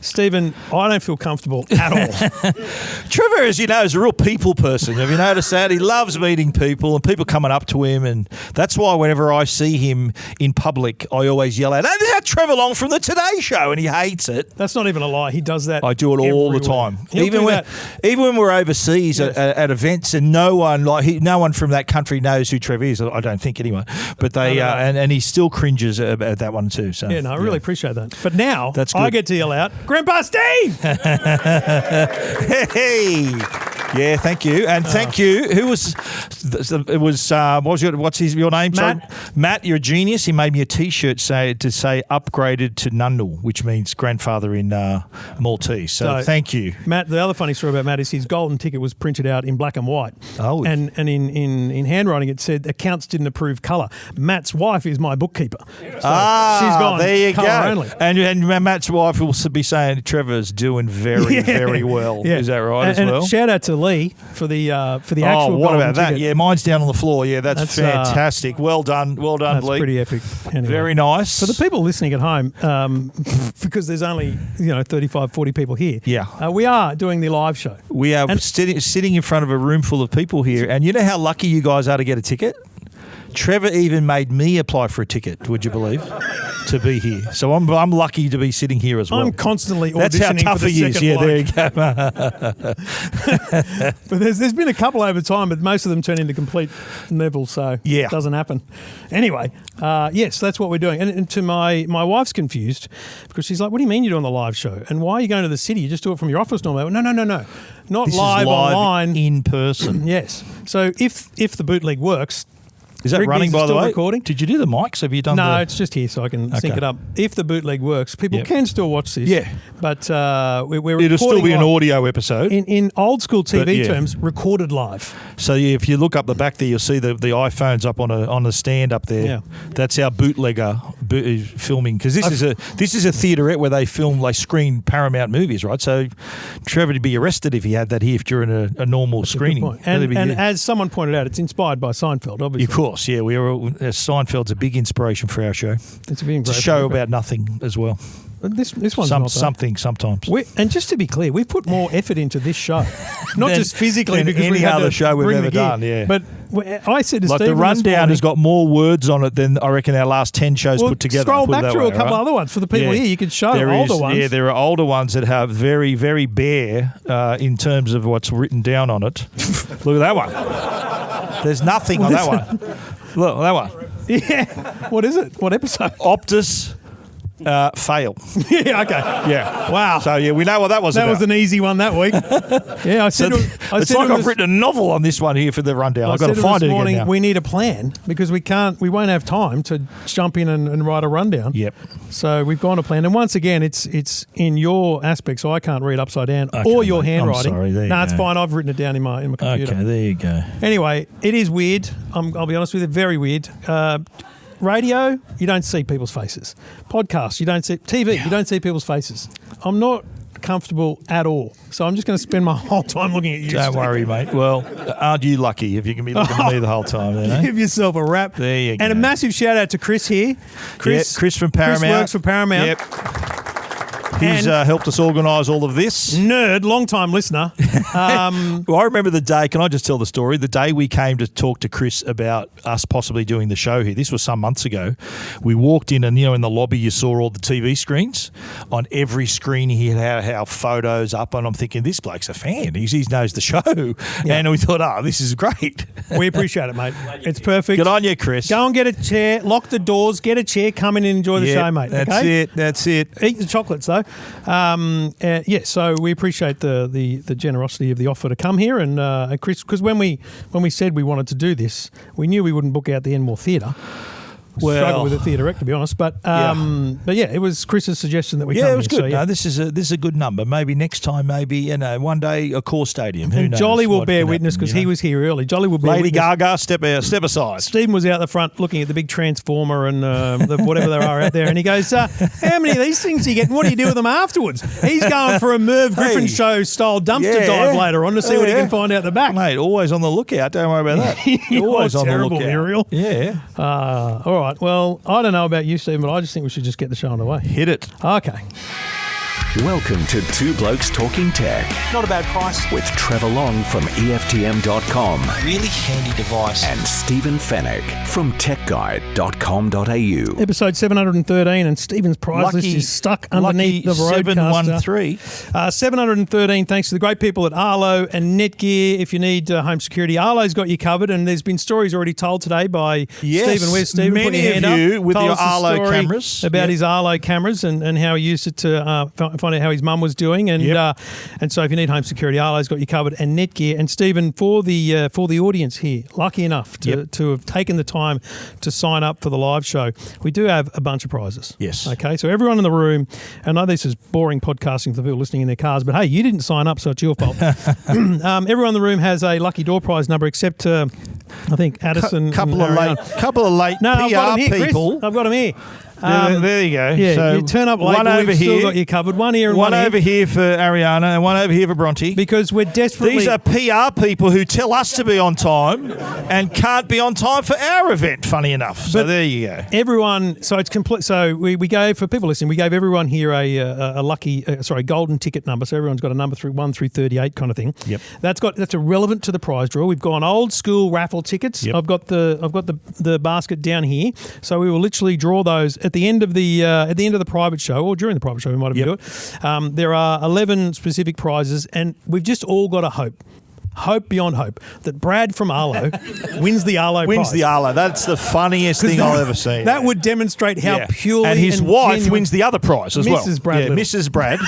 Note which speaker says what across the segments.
Speaker 1: Stephen, I don't feel comfortable at all.
Speaker 2: Trevor, as you know, is a real people person. Have you noticed that? He loves meeting people and people coming up to him, and that's why whenever I see him in public, I always yell out, "Hey, that's Trevor Long from the Today Show," and he hates it.
Speaker 1: That's not even a lie. He does that.
Speaker 2: I do it all the time. Even when we're overseas at events, and no one from that country knows who Trevor is. I don't think anyway. But they and he still cringes at that one too. So
Speaker 1: yeah, no, I really appreciate that. But now
Speaker 2: that's good.
Speaker 1: I get to yell out, "Grandpa Steve!"
Speaker 2: Hey, yeah, thank you, and thank you. Who was? It was. What's your name?
Speaker 1: Matt.
Speaker 2: Sorry? Matt, you're a genius. He made me a T-shirt to say upgraded to Nundle, which means grandfather in Maltese. So thank you,
Speaker 1: Matt. The other funny story about Matt is his golden ticket was printed out in black and white.
Speaker 2: Oh,
Speaker 1: and in handwriting it said accounts didn't approve colour. Matt's wife is my bookkeeper. So she's gone.
Speaker 2: There you go.
Speaker 1: Only.
Speaker 2: And Matt's wife will be saying Trevor's doing very well.
Speaker 1: Yeah.
Speaker 2: Is that right
Speaker 1: and
Speaker 2: as well?
Speaker 1: Shout out to Lee for the actual.
Speaker 2: Oh, what about that?
Speaker 1: ticket.
Speaker 2: Yeah, mine's down on the floor. Yeah, that's fantastic. Well done,
Speaker 1: That's
Speaker 2: Lee.
Speaker 1: pretty epic. Anyway.
Speaker 2: Very nice.
Speaker 1: For the people listening at home, because there's only 35, 40 people here.
Speaker 2: Yeah.
Speaker 1: We are doing the live show.
Speaker 2: We are sitting in front of a room full of people here, and you know how lucky you guys are to get a ticket? Trevor even made me apply for a ticket, would you believe, to be here. So I'm lucky to be sitting here as well.
Speaker 1: I'm constantly auditioning
Speaker 2: That's how tough
Speaker 1: for the
Speaker 2: he is.
Speaker 1: second
Speaker 2: Yeah,
Speaker 1: bloke.
Speaker 2: there you go.
Speaker 1: But there's been a couple over time, but most of them turn into complete Neville, so it doesn't happen. Anyway, yes, that's what we're doing. And to my wife's confused because she's like, "What do you mean you're doing the live show? And why are you going to the city? You just do it from your office normally." No. Not
Speaker 2: This
Speaker 1: live
Speaker 2: is live
Speaker 1: online.
Speaker 2: in person.
Speaker 1: Yes. So if the bootleg works.
Speaker 2: Is that running, by the way?
Speaker 1: Recording?
Speaker 2: Did you do the mics? Have you done
Speaker 1: No, it's just here so I can sync it up. If the bootleg works, people can still watch this.
Speaker 2: Yeah.
Speaker 1: But we're
Speaker 2: It'll still be an
Speaker 1: live.
Speaker 2: audio episode.
Speaker 1: In old school TV terms, recorded live.
Speaker 2: So if you look up the back there, you'll see the iPhones up on a stand up there.
Speaker 1: Yeah.
Speaker 2: That's our bootlegger filming, because this is a theaterette where they screen Paramount movies, right? So Trevor would be arrested if he had that here during a normal screening.
Speaker 1: Good point. And as someone pointed out, it's inspired by Seinfeld, obviously.
Speaker 2: Of course, yeah. Seinfeld's a big inspiration for our show.
Speaker 1: It's
Speaker 2: a show about nothing as well.
Speaker 1: This one's not
Speaker 2: something sometimes.
Speaker 1: And just to be clear, we've put more effort into this show, not just physically,
Speaker 2: than
Speaker 1: because
Speaker 2: any
Speaker 1: we had
Speaker 2: other
Speaker 1: to
Speaker 2: show we've
Speaker 1: bring
Speaker 2: ever
Speaker 1: the gear.
Speaker 2: done. Yeah,
Speaker 1: but I said to
Speaker 2: like
Speaker 1: Stephen
Speaker 2: the rundown has got more words on it than I reckon our last 10 shows put together.
Speaker 1: Scroll back through a couple other ones for the people here. You could show older ones.
Speaker 2: Yeah, there are older ones that have very, very bare in terms of what's written down on it. Look at that one. There's nothing on that one. Look, that one.
Speaker 1: Yeah. What is it? What episode?
Speaker 2: Optus fail.
Speaker 1: Yeah, okay.
Speaker 2: Yeah.
Speaker 1: Wow.
Speaker 2: So, yeah, we know what that was
Speaker 1: That
Speaker 2: about.
Speaker 1: was an easy one that week. Yeah, I said
Speaker 2: it's like I've written a novel on this one here for the rundown. I've got to find it again now.
Speaker 1: We need a plan because we won't have time to jump in and write a rundown.
Speaker 2: Yep.
Speaker 1: So we've gone to plan. And once again, it's in your aspect, so I can't read upside down or your handwriting.
Speaker 2: I'm sorry, there you go.
Speaker 1: it's fine. I've written it down in my computer.
Speaker 2: Okay, there you go.
Speaker 1: Anyway, it is weird. I'll be honest with you, very weird. Radio, you don't see people's faces. Podcasts, you don't see. TV, you don't see people's faces. I'm not comfortable at all. So I'm just going to spend my whole time looking at you.
Speaker 2: Don't worry, mate. Well, aren't you lucky if you can be looking at me the whole time then, eh?
Speaker 1: Give yourself a wrap.
Speaker 2: There you go.
Speaker 1: And a massive shout out to Chris here. Chris
Speaker 2: from Paramount.
Speaker 1: Chris works for Paramount.
Speaker 2: Yep. He's helped us organise all of this.
Speaker 1: Nerd, long-time listener.
Speaker 2: Well, I remember the day, can I just tell the story? The day we came to talk to Chris about us possibly doing the show here, this was some months ago. We walked in and, in the lobby you saw all the TV screens. On every screen he had our photos up, and I'm thinking, this bloke's a fan. He knows the show. Yeah. And we thought, this is great.
Speaker 1: We appreciate it, mate. It's perfect.
Speaker 2: Good on you, Chris.
Speaker 1: Go and get a chair, lock the doors, get a chair, come in and enjoy the show, mate.
Speaker 2: That's it.
Speaker 1: Eat the chocolates, though. So we appreciate the generosity of the offer to come here, and Chris, because when we said we wanted to do this, we knew we wouldn't book out the Enmore Theatre. Struggle with the theatre rec, to be honest, but it was Chris's suggestion that we come here.
Speaker 2: Yeah, it was good.
Speaker 1: So,
Speaker 2: No, this is a good number. Maybe next time, one day a core stadium. Who knows?
Speaker 1: Jolly will bear witness because he was here early. Jolly will bear
Speaker 2: Lady
Speaker 1: witness.
Speaker 2: Gaga, step aside.
Speaker 1: Stephen was out the front looking at the big transformer and whatever there are out there, and he goes, "How many of these things are you getting? What do you do with them afterwards?" He's going for a Merv Griffin show style dumpster dive later on to see what he can find out the back.
Speaker 2: Mate, always on the lookout. Don't worry about that. Always on the lookout.
Speaker 1: Muriel.
Speaker 2: Yeah.
Speaker 1: All right. Well, I don't know about you, Stephen, but I just think we should just get the show underway.
Speaker 2: Hit it.
Speaker 1: Okay.
Speaker 3: Welcome to Two Blokes Talking Tech
Speaker 4: Not a bad price.
Speaker 3: with Trevor Long from EFTM.com
Speaker 4: Really handy device.
Speaker 3: and Stephen Fennick from techguide.com.au.
Speaker 1: Episode 713, and Stephen's prize list is stuck underneath the roadcaster.
Speaker 2: 713.
Speaker 1: 713, thanks to the great people at ARLO and NETGEAR. If you need home security, ARLO's got you covered, and there's been stories already told today by Stephen. Where's Stephen? Put
Speaker 2: Many
Speaker 1: your
Speaker 2: of
Speaker 1: hand
Speaker 2: you
Speaker 1: up.
Speaker 2: with
Speaker 1: Told
Speaker 2: your
Speaker 1: us a
Speaker 2: ARLO
Speaker 1: story
Speaker 2: cameras.
Speaker 1: about his ARLO cameras and how he used it to find out how his mum was doing. And and so if you need home security, ARLO's got you covered, and NETGEAR. And Stephen, for the audience here, lucky enough to have taken the time to sign up for the live show, we do have a bunch of prizes.
Speaker 2: Yes.
Speaker 1: Okay, so everyone in the room, I know this is boring podcasting for the people listening in their cars, but hey, you didn't sign up, so it's your fault. Everyone in the room has a lucky door prize number, except I think Addison.
Speaker 2: Couple of late
Speaker 1: No, I've got
Speaker 2: PR
Speaker 1: 'em here, Chris.
Speaker 2: people.
Speaker 1: I've got them here.
Speaker 2: There you go.
Speaker 1: Yeah,
Speaker 2: So
Speaker 1: you turn up late,
Speaker 2: one
Speaker 1: but
Speaker 2: over
Speaker 1: we've still
Speaker 2: here,
Speaker 1: got you covered. One here and
Speaker 2: one
Speaker 1: one
Speaker 2: over here for Ariana, and one over here for Bronte.
Speaker 1: because we're desperately.
Speaker 2: These are PR people who tell us to be on time and can't be on time for our event, funny enough. So there you go.
Speaker 1: Everyone, so it's complete. So we gave, for people listening, we gave everyone here a lucky, golden ticket number. So everyone's got a number through 1 through 38 kind of thing.
Speaker 2: Yep.
Speaker 1: That's irrelevant to the prize draw. We've gone old school raffle tickets.
Speaker 2: Yep.
Speaker 1: I've got the basket down here. So we will literally draw those at the end of the private show, or during the private show. We might even do it. There are 11 specific prizes, and we've just all got to hope beyond hope, that Brad from ARLO wins the ARLO prize.
Speaker 2: Wins the ARLO. That's the funniest thing I've ever seen.
Speaker 1: That would demonstrate how purely
Speaker 2: and his wife
Speaker 1: genuine-
Speaker 2: wins the other prize as well.
Speaker 1: Mrs. Brad
Speaker 2: Yeah,
Speaker 1: Little.
Speaker 2: Mrs. Brad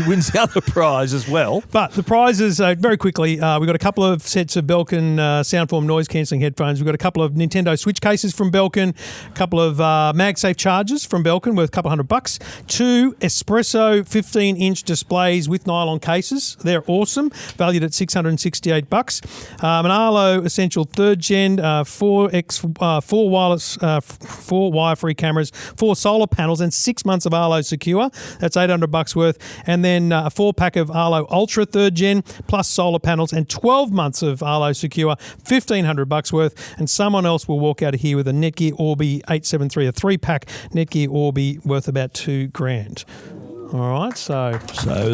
Speaker 2: wins the other prize as well.
Speaker 1: But the prizes, very quickly, we've got a couple of sets of Belkin Soundform noise-cancelling headphones. We've got a couple of Nintendo Switch cases from Belkin, a couple of MagSafe chargers from Belkin worth a couple $100, 2 Espresso 15-inch displays with nylon cases. They're awesome, valued at $668. An ARLO Essential 3rd Gen, 4 wireless, 4 wire-free cameras, 4 solar panels, and 6 months of ARLO Secure. That's $800 worth. And then a 4-pack of ARLO Ultra 3rd Gen, plus solar panels, and 12 months of ARLO Secure, $1,500 worth. And someone else will walk out of here with a Netgear Orbi 873, a 3-pack Netgear Orbi worth about $2,000. All right, so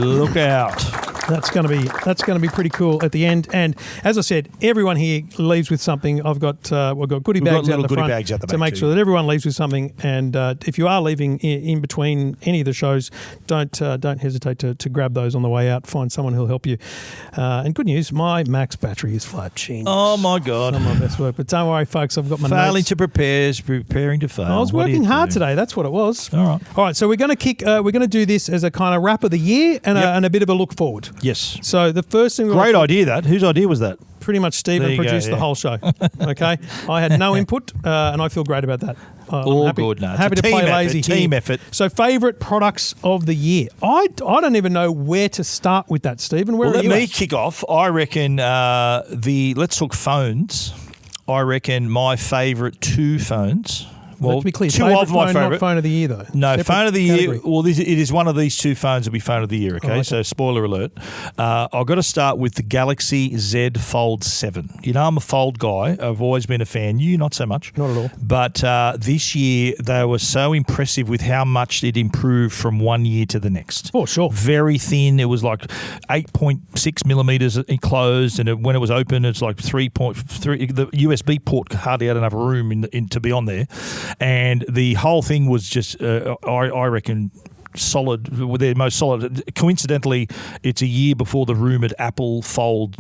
Speaker 2: look out.
Speaker 1: That's going to be pretty cool at the end. And as I said, everyone here leaves with something. We've got goodie bags out the front to make sure that everyone leaves with something. And if you are leaving in between any of the shows, don't hesitate to grab those on the way out. Find someone who'll help you. And good news, my Max battery is flat. Genius.
Speaker 2: Oh my God!
Speaker 1: Some of my best work. But don't worry, folks. I've got my
Speaker 2: Failing
Speaker 1: notes.
Speaker 2: to prepare is preparing to fail.
Speaker 1: I was working hard today. That's what it was.
Speaker 2: All right.
Speaker 1: So we're going to kick. We're going to do this as a kind of wrap of the year and a bit of a look forward.
Speaker 2: Yes.
Speaker 1: So the first thing.
Speaker 2: Great idea. That. Whose idea was that?
Speaker 1: Pretty much Stephen produced the whole show. Okay, I had no input, and I feel great about that.
Speaker 2: All
Speaker 1: happy,
Speaker 2: good. No,
Speaker 1: happy to play lazy here.
Speaker 2: Team effort.
Speaker 1: So, favourite products of the year. I don't even know where to start with that, Stephen.
Speaker 2: Let me kick off. I reckon let's talk phones. I reckon my favourite 2 phones. Well,
Speaker 1: to be clear,
Speaker 2: two of my favourite.
Speaker 1: Not phone of the year, though.
Speaker 2: No,
Speaker 1: Separate
Speaker 2: phone of the
Speaker 1: category.
Speaker 2: year. Well, it is one of these 2 phones will be phone of the year. Okay, so spoiler alert. I've got to start with the Galaxy Z Fold 7. You know, I'm a Fold guy. I've always been a fan. You, not so much.
Speaker 1: Not at all.
Speaker 2: But this year, they were so impressive with how much it improved from one year to the next.
Speaker 1: Oh, sure.
Speaker 2: Very thin. It was like 8.6 millimeters enclosed, and when it was open, it's like 3.3. The USB port hardly had enough room to be on there. And the whole thing was just, I reckon, solid. They're most solid. Coincidentally, it's a year before the rumoured Apple Fold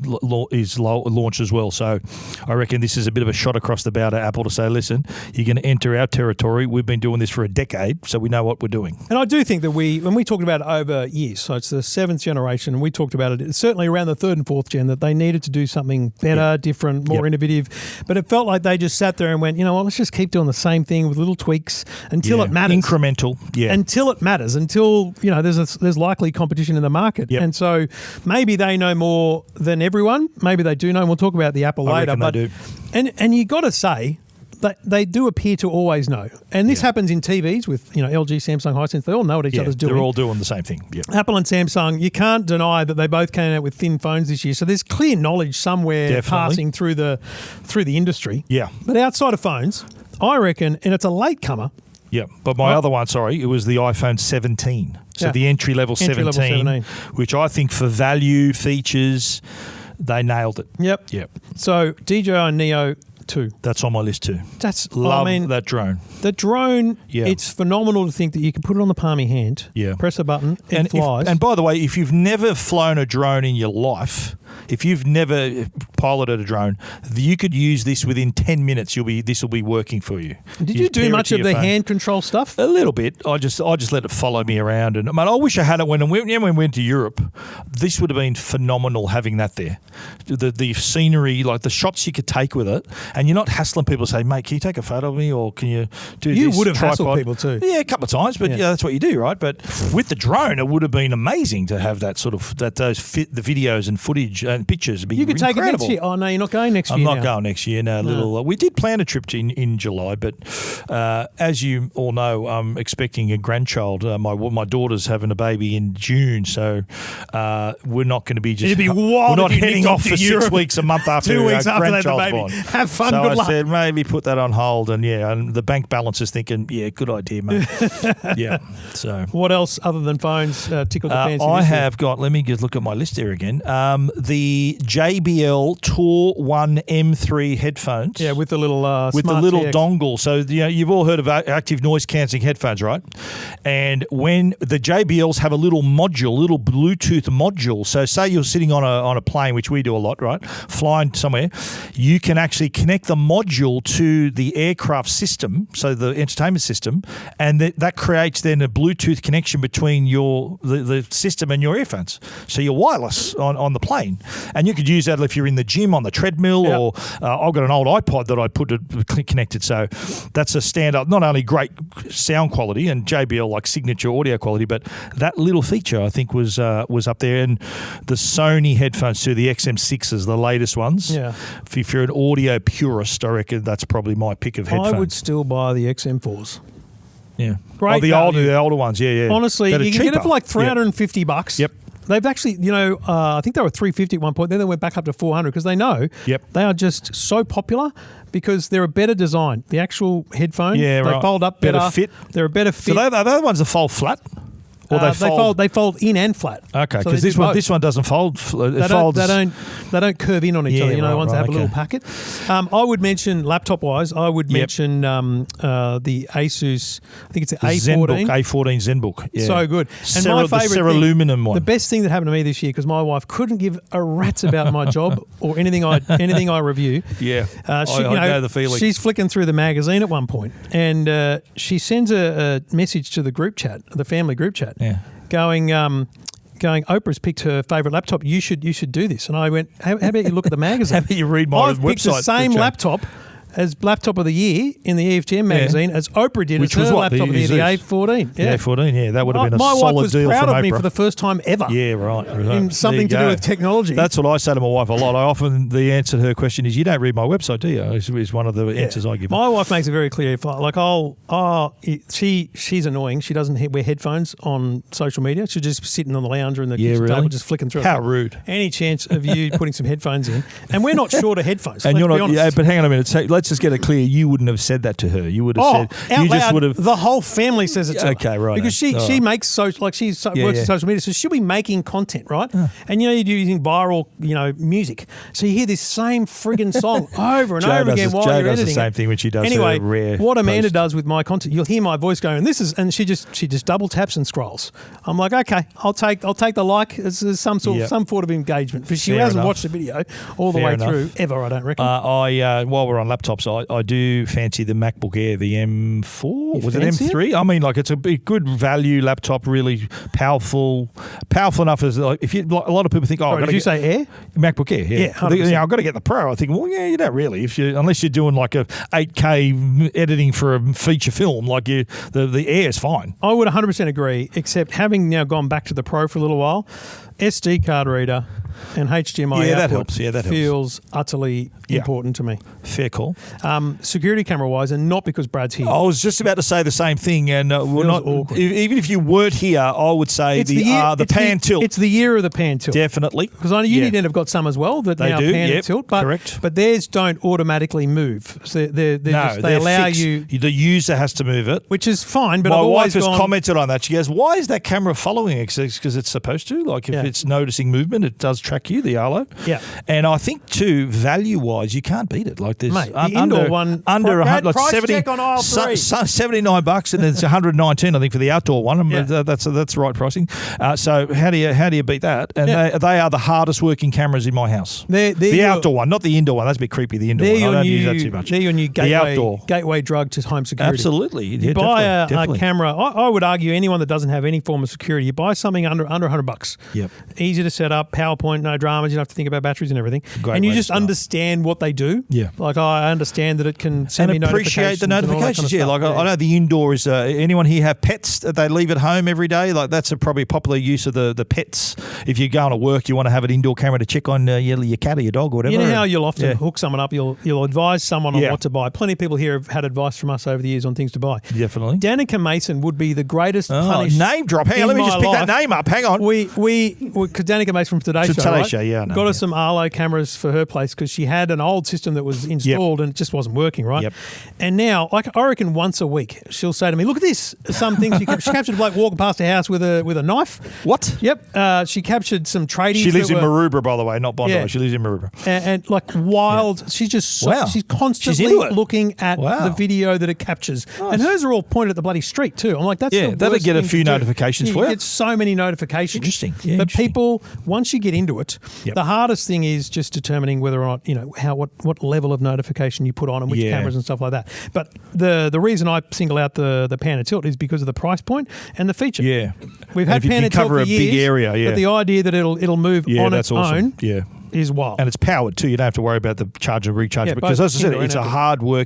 Speaker 2: is launched as well. So I reckon this is a bit of a shot across the bow to Apple to say, listen, you're going to enter our territory. We've been doing this for a decade, so we know what we're doing.
Speaker 1: And I do think that when we talked about it over years, so it's the 7th generation, and we talked about it certainly around the 3rd and 4th gen, that they needed to do something better, different, more innovative. But it felt like they just sat there and went, you know what, let's just keep doing the same thing with little tweaks until it matters.
Speaker 2: Incremental,
Speaker 1: Until it matters, until, you know, there's likely competition in the market. And so maybe they know more than everyone. Maybe they do know, and we'll talk about the Apple later.
Speaker 2: But they do.
Speaker 1: And you got to say, they do appear to always know. And this happens in TVs with, you know, LG, Samsung, Hisense. They all know what each other's doing.
Speaker 2: They're all doing the same thing.
Speaker 1: Apple and Samsung, you can't deny that they both came out with thin phones this year. So there's clear knowledge somewhere passing through the industry.
Speaker 2: Yeah.
Speaker 1: But outside of phones, I reckon, and it's a latecomer.
Speaker 2: Yeah, but my other one, it was the iPhone 17. So
Speaker 1: Yeah.
Speaker 2: the entry-level
Speaker 1: Entry-level
Speaker 2: 17, which I think for value, features, they nailed it.
Speaker 1: Yep.
Speaker 2: Yep.
Speaker 1: So DJI Neo 2.
Speaker 2: That's on my list too.
Speaker 1: That's
Speaker 2: Love
Speaker 1: I mean,
Speaker 2: that drone.
Speaker 1: the drone.
Speaker 2: Yeah.
Speaker 1: It's phenomenal to think that you can put it on the palm of your hand.
Speaker 2: Yeah.
Speaker 1: Press a button. It flies.
Speaker 2: And by the way, if you've never flown a drone in your life, if you've never piloted a drone, you could use this within 10 minutes. This will be working for you.
Speaker 1: Did you do much of the hand control stuff?
Speaker 2: A little bit. I just let it follow me around, and I wish I had it when we went to Europe. This would have been phenomenal having that there. The scenery, like the shots you could take with it, and you're not hassling people. Say, mate, can you take a photo of me, or can you do this?
Speaker 1: You would have
Speaker 2: tripod?
Speaker 1: hassled people too.
Speaker 2: Yeah, a couple of times, but yeah, that's what you do, right? But with the drone, it would have been amazing to have that sort of the videos and footage and pictures. Be
Speaker 1: You could take it
Speaker 2: incredible.
Speaker 1: next year. Oh no, you're not going next year.
Speaker 2: I'm not
Speaker 1: now.
Speaker 2: going next year. No, we did plan a trip in July, but as you all know, I'm expecting a grandchild. My daughter's having a baby in June, so we're not going to be just.
Speaker 1: It'd be
Speaker 2: we're
Speaker 1: wild
Speaker 2: not
Speaker 1: if you
Speaker 2: heading
Speaker 1: nipped
Speaker 2: off
Speaker 1: to
Speaker 2: for
Speaker 1: Europe
Speaker 2: 6 weeks, a month after
Speaker 1: 2 weeks
Speaker 2: our
Speaker 1: after they had the
Speaker 2: grandchild's
Speaker 1: baby.
Speaker 2: born.
Speaker 1: Have fun.
Speaker 2: So
Speaker 1: Good
Speaker 2: I
Speaker 1: luck.
Speaker 2: said maybe put that on hold, and the bank balance is thinking, yeah, good idea, mate. Yeah. So.
Speaker 1: What else other than phones tickled the fancy?
Speaker 2: I
Speaker 1: this year?
Speaker 2: have got, let me just look at my list there again, the JBL Tour 1 M3 headphones.
Speaker 1: Yeah, with the little
Speaker 2: with the
Speaker 1: smart
Speaker 2: little
Speaker 1: TX.
Speaker 2: dongle. So you've all heard of active noise cancelling headphones, right? And when the JBLs have a little Bluetooth module. So say you're sitting on a plane, which we do a lot, right? Flying somewhere, you can actually connect the module to the aircraft system, so the entertainment system, and that creates then a Bluetooth connection between the system and your earphones. So you're wireless on the plane, and you could use that if you're in the gym on the treadmill, or I've got an old iPod that I put it connected. So that's a standard, not only great sound quality and JBL like signature audio quality, but that little feature I think was up there. And the Sony headphones too, the XM6s, the latest ones.
Speaker 1: Yeah.
Speaker 2: If you're an audio purist, I reckon that's probably my pick of headphones.
Speaker 1: I would still buy the XM4s.
Speaker 2: Yeah.
Speaker 1: Great
Speaker 2: the
Speaker 1: value.
Speaker 2: older ones. Yeah.
Speaker 1: Honestly,
Speaker 2: That are
Speaker 1: you can get it
Speaker 2: cheaper.
Speaker 1: for like $350.
Speaker 2: Yep.
Speaker 1: They've actually, I think they were $350 at one point. Then they went back up to $400 because they know they are just so popular because they're a better design. The actual headphone, they fold up better.
Speaker 2: Better fit.
Speaker 1: They're a better fit.
Speaker 2: So are they the ones that fold flat? Or
Speaker 1: they fold in and flat.
Speaker 2: Okay,
Speaker 1: So
Speaker 2: because
Speaker 1: they do both.
Speaker 2: this one doesn't fold. It folds.
Speaker 1: They don't curve in on each other. The ones that have a little
Speaker 2: okay.
Speaker 1: packet. I would mention laptop-wise. I would mention the Asus. I think it's the A14.
Speaker 2: A14 ZenBook. Yeah.
Speaker 1: So good. And my
Speaker 2: the
Speaker 1: favorite
Speaker 2: Ceraluminum one.
Speaker 1: The best thing that happened to me this year, because my wife couldn't give a rat's about my job or anything I review.
Speaker 2: Yeah,
Speaker 1: I
Speaker 2: know the feeling.
Speaker 1: She's flicking through the magazine at one point, and she sends a message to the group chat, the family group chat, going, Oprah's picked her favourite laptop. You should do this. And I went, how about you look at the magazine?
Speaker 2: How about you read my
Speaker 1: I've
Speaker 2: website?
Speaker 1: picked the same laptop as laptop of the year in the EFTM magazine as Oprah did
Speaker 2: Which
Speaker 1: as
Speaker 2: was
Speaker 1: her
Speaker 2: what?
Speaker 1: laptop of the year, the A14.
Speaker 2: The A14, that would have been a solid
Speaker 1: My wife was
Speaker 2: deal
Speaker 1: proud
Speaker 2: from
Speaker 1: of me
Speaker 2: Oprah.
Speaker 1: for the first time ever.
Speaker 2: Yeah, right.
Speaker 1: In something to do with technology.
Speaker 2: That's what I say to my wife a lot. The answer to her question is, you don't read my website, do you? Is one of the answers I give her.
Speaker 1: My wife makes it very clear. She's annoying. She doesn't wear headphones on social media. She's just sitting on the lounger in the kitchen table, just flicking through.
Speaker 2: How rude.
Speaker 1: Any chance of you putting some headphones in? And we're not short of headphones.
Speaker 2: And
Speaker 1: you're not.
Speaker 2: Yeah, but hang on a minute. So let's just get it clear. You wouldn't have said that to her. You would have said.
Speaker 1: Out
Speaker 2: You just
Speaker 1: loud,
Speaker 2: would have.
Speaker 1: the whole family says it to her.
Speaker 2: Okay, right.
Speaker 1: Because she makes works in social media, so she'll be making content, right? And you're using viral, music. So you hear this same friggin' song over and over again while you're editing.
Speaker 2: The same thing when she does.
Speaker 1: Anyway,
Speaker 2: her rare
Speaker 1: what Amanda
Speaker 2: post.
Speaker 1: does with my content, you'll hear my voice going, and she just double taps and scrolls. I'm like, okay, I'll take the like as some sort of engagement, because she hasn't watched the video all the way through ever. I don't reckon.
Speaker 2: While we're on laptops, I do fancy the MacBook Air, the M4. Was it M3? I mean, it's a good value laptop, really powerful enough as a lot of people think.
Speaker 1: Did you say Air?
Speaker 2: MacBook Air? Yeah,
Speaker 1: 100%.
Speaker 2: I've got to get the Pro. I think, well, yeah, you don't really, unless you're doing like a 8K editing for a feature film, the Air is fine.
Speaker 1: I would 100% agree, except having now gone back to the Pro for a little while, SD card reader and HDMI output
Speaker 2: that helps.
Speaker 1: feels utterly important to me.
Speaker 2: Fair call.
Speaker 1: security camera wise, and not because Brad's here.
Speaker 2: I was just about to say the same thing, and we're not
Speaker 1: awkward.
Speaker 2: even if you weren't here, I would say the pan tilt.
Speaker 1: It's the year of the pan tilt.
Speaker 2: Definitely.
Speaker 1: Because I know Uniden have got some as well that
Speaker 2: They
Speaker 1: now
Speaker 2: do,
Speaker 1: pan
Speaker 2: yep,
Speaker 1: and tilt, but,
Speaker 2: correct.
Speaker 1: but theirs don't automatically move. So they allow
Speaker 2: fixed.
Speaker 1: you,
Speaker 2: The user has to move it.
Speaker 1: which is fine. But
Speaker 2: My
Speaker 1: I've
Speaker 2: wife
Speaker 1: always
Speaker 2: has
Speaker 1: gone,
Speaker 2: commented on that. She goes, "Why is that camera following it?" Because it's supposed to. Like if it's noticing movement, it does track you. The ARLO.
Speaker 1: Yeah.
Speaker 2: And I think too, value wise, you can't beat it. Like there's
Speaker 1: Mate, the indoor one
Speaker 2: under
Speaker 1: Brad,
Speaker 2: 100, like
Speaker 1: price
Speaker 2: 70,
Speaker 1: check on aisle 3.
Speaker 2: $79, and it's 119, I think, for the outdoor one.
Speaker 1: Yeah.
Speaker 2: That's the right pricing. So how do you beat that? And they are the hardest working cameras in my house.
Speaker 1: They're
Speaker 2: the
Speaker 1: your-
Speaker 2: outdoor one, not the indoor one. That's a bit creepy. The indoor one. I don't use that too much.
Speaker 1: They're your new
Speaker 2: The outdoor.
Speaker 1: gateway drug to home security.
Speaker 2: Absolutely.
Speaker 1: You buy a camera. I would argue anyone that doesn't have any form of security, you buy something under $100.
Speaker 2: Yep.
Speaker 1: Easy to set up, PowerPoint, no dramas. You don't have to think about batteries and everything.
Speaker 2: Great
Speaker 1: and you
Speaker 2: way to
Speaker 1: just
Speaker 2: start.
Speaker 1: understand what they do.
Speaker 2: Yeah.
Speaker 1: Like I understand that it can send me
Speaker 2: and appreciate
Speaker 1: notifications.
Speaker 2: the
Speaker 1: and all that kind
Speaker 2: notifications.
Speaker 1: of
Speaker 2: Yeah,
Speaker 1: stuff.
Speaker 2: like I know the indoor is. Anyone here have pets that they leave at home every day? Like that's probably a popular use of the pets. If you're going to work, you want to have an indoor camera to check on your cat or your dog or whatever.
Speaker 1: You know how you'll often hook someone up. You'll advise someone on
Speaker 2: Yeah.
Speaker 1: what to buy. Plenty of people here have had advice from us over the years on things to buy.
Speaker 2: Definitely.
Speaker 1: Danica Mason would be the greatest punish.
Speaker 2: Name drop. Hang on, let me just pick that name up. Hang on.
Speaker 1: Because Danica Mason from Today's Show,
Speaker 2: Today's
Speaker 1: right?
Speaker 2: Show, yeah, I know,
Speaker 1: got us some ARLO cameras for her place because she had an old system that was installed and it just wasn't working, right?
Speaker 2: Yep.
Speaker 1: And now, I reckon once a week, she'll say to me, "Look at this." Some things she captured a bloke walking past her house with a knife.
Speaker 2: What?
Speaker 1: Yep. She captured some tradies.
Speaker 2: She lives
Speaker 1: that
Speaker 2: in
Speaker 1: were-
Speaker 2: Maroubra, by the way, not Bondi.
Speaker 1: Yeah.
Speaker 2: She lives in Maroubra.
Speaker 1: and like wild. She's just
Speaker 2: Wow.
Speaker 1: she's constantly
Speaker 2: She's into it.
Speaker 1: looking at
Speaker 2: Wow.
Speaker 1: the video that it captures, and hers are all pointed at the bloody street too. I'm like, that's the
Speaker 2: that'll
Speaker 1: worst
Speaker 2: get a
Speaker 1: thing
Speaker 2: few
Speaker 1: to do.
Speaker 2: notifications for
Speaker 1: You
Speaker 2: you.
Speaker 1: get so many notifications.
Speaker 2: Interesting. Yeah,
Speaker 1: but
Speaker 2: interesting.
Speaker 1: people, once you get into it,
Speaker 2: Yep.
Speaker 1: the hardest thing is just determining whether or not what level of notification you put on and which cameras and stuff like that. But the reason I single out the pan and tilt is because of the price point and the feature.
Speaker 2: Yeah.
Speaker 1: We've
Speaker 2: And
Speaker 1: had
Speaker 2: if you
Speaker 1: pan
Speaker 2: can
Speaker 1: and tilt
Speaker 2: cover
Speaker 1: for
Speaker 2: a
Speaker 1: years,
Speaker 2: big area, yeah.
Speaker 1: but the idea that it'll move on
Speaker 2: that's
Speaker 1: its
Speaker 2: awesome.
Speaker 1: own
Speaker 2: Yeah.
Speaker 1: is wild.
Speaker 2: And it's powered too. You don't have to worry about the charge and recharge
Speaker 1: Yeah,
Speaker 2: because,
Speaker 1: both
Speaker 2: as I said,
Speaker 1: indoor
Speaker 2: it's
Speaker 1: and
Speaker 2: a
Speaker 1: outdoor.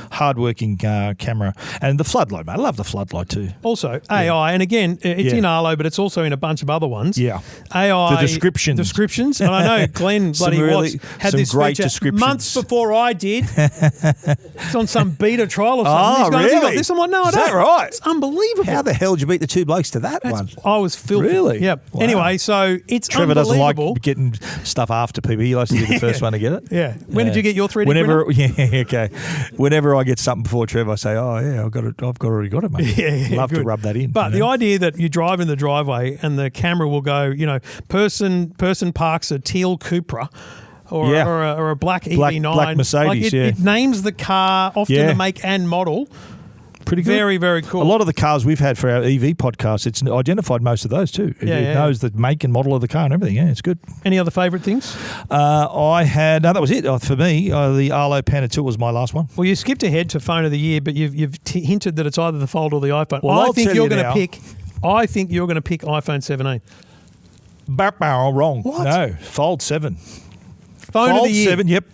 Speaker 2: hard-working camera. And the floodlight, mate. I love the floodlight too.
Speaker 1: Also, AI, and again, it's in ARLO, but it's also in a bunch of other ones.
Speaker 2: Yeah.
Speaker 1: AI.
Speaker 2: The descriptions.
Speaker 1: And I know Glenn bloody Watts had
Speaker 2: some
Speaker 1: this
Speaker 2: great
Speaker 1: feature
Speaker 2: descriptions.
Speaker 1: months before I did. It's on some beta trial or something.
Speaker 2: Oh,
Speaker 1: He's going, "Have you got
Speaker 2: really?
Speaker 1: this?" I'm like, "No, I
Speaker 2: Is
Speaker 1: don't."
Speaker 2: that right?
Speaker 1: It's unbelievable.
Speaker 5: How the hell did you beat the two blokes to that one?
Speaker 1: I was filthy.
Speaker 2: Really?
Speaker 1: Yep.
Speaker 2: Wow.
Speaker 1: Anyway, so it's
Speaker 2: Trevor doesn't like
Speaker 1: unbelievable.
Speaker 2: getting stuff after people. He likes to be the first one to get it.
Speaker 1: Yeah. When did you get your 3D
Speaker 2: Whenever,
Speaker 1: printer?
Speaker 2: yeah, okay. Whenever I get something before Trevor, I say, "Oh yeah, I've already got it, mate."
Speaker 1: Yeah,
Speaker 2: Love to
Speaker 1: good.
Speaker 2: rub that in.
Speaker 1: But
Speaker 2: you
Speaker 1: the
Speaker 2: know?
Speaker 1: idea that you drive in the driveway and the camera will go, person parks a teal Cupra. Or a black EV9.
Speaker 2: Black Mercedes,
Speaker 1: like it names the car, often the make and model.
Speaker 2: Pretty good.
Speaker 1: Very, very cool.
Speaker 2: A lot of the cars we've had for our EV podcast, it's identified most of those too. It knows the make and model of the car and everything. Yeah, it's good.
Speaker 1: Any other favourite things?
Speaker 2: That was it for me. The ARLO Pan and Tilt was my last one.
Speaker 1: Well, you skipped ahead to phone of the year, but you've hinted that it's either the Fold or the iPhone.
Speaker 2: Well,
Speaker 1: I
Speaker 2: I'll
Speaker 1: think
Speaker 2: tell
Speaker 1: you're
Speaker 2: you
Speaker 1: going to
Speaker 2: now.
Speaker 1: pick. I think you're going to pick iPhone 17.
Speaker 2: Wrong.
Speaker 1: What?
Speaker 2: No, Fold 7.
Speaker 1: Phone of
Speaker 2: Fold
Speaker 1: the year.
Speaker 2: 7, yep.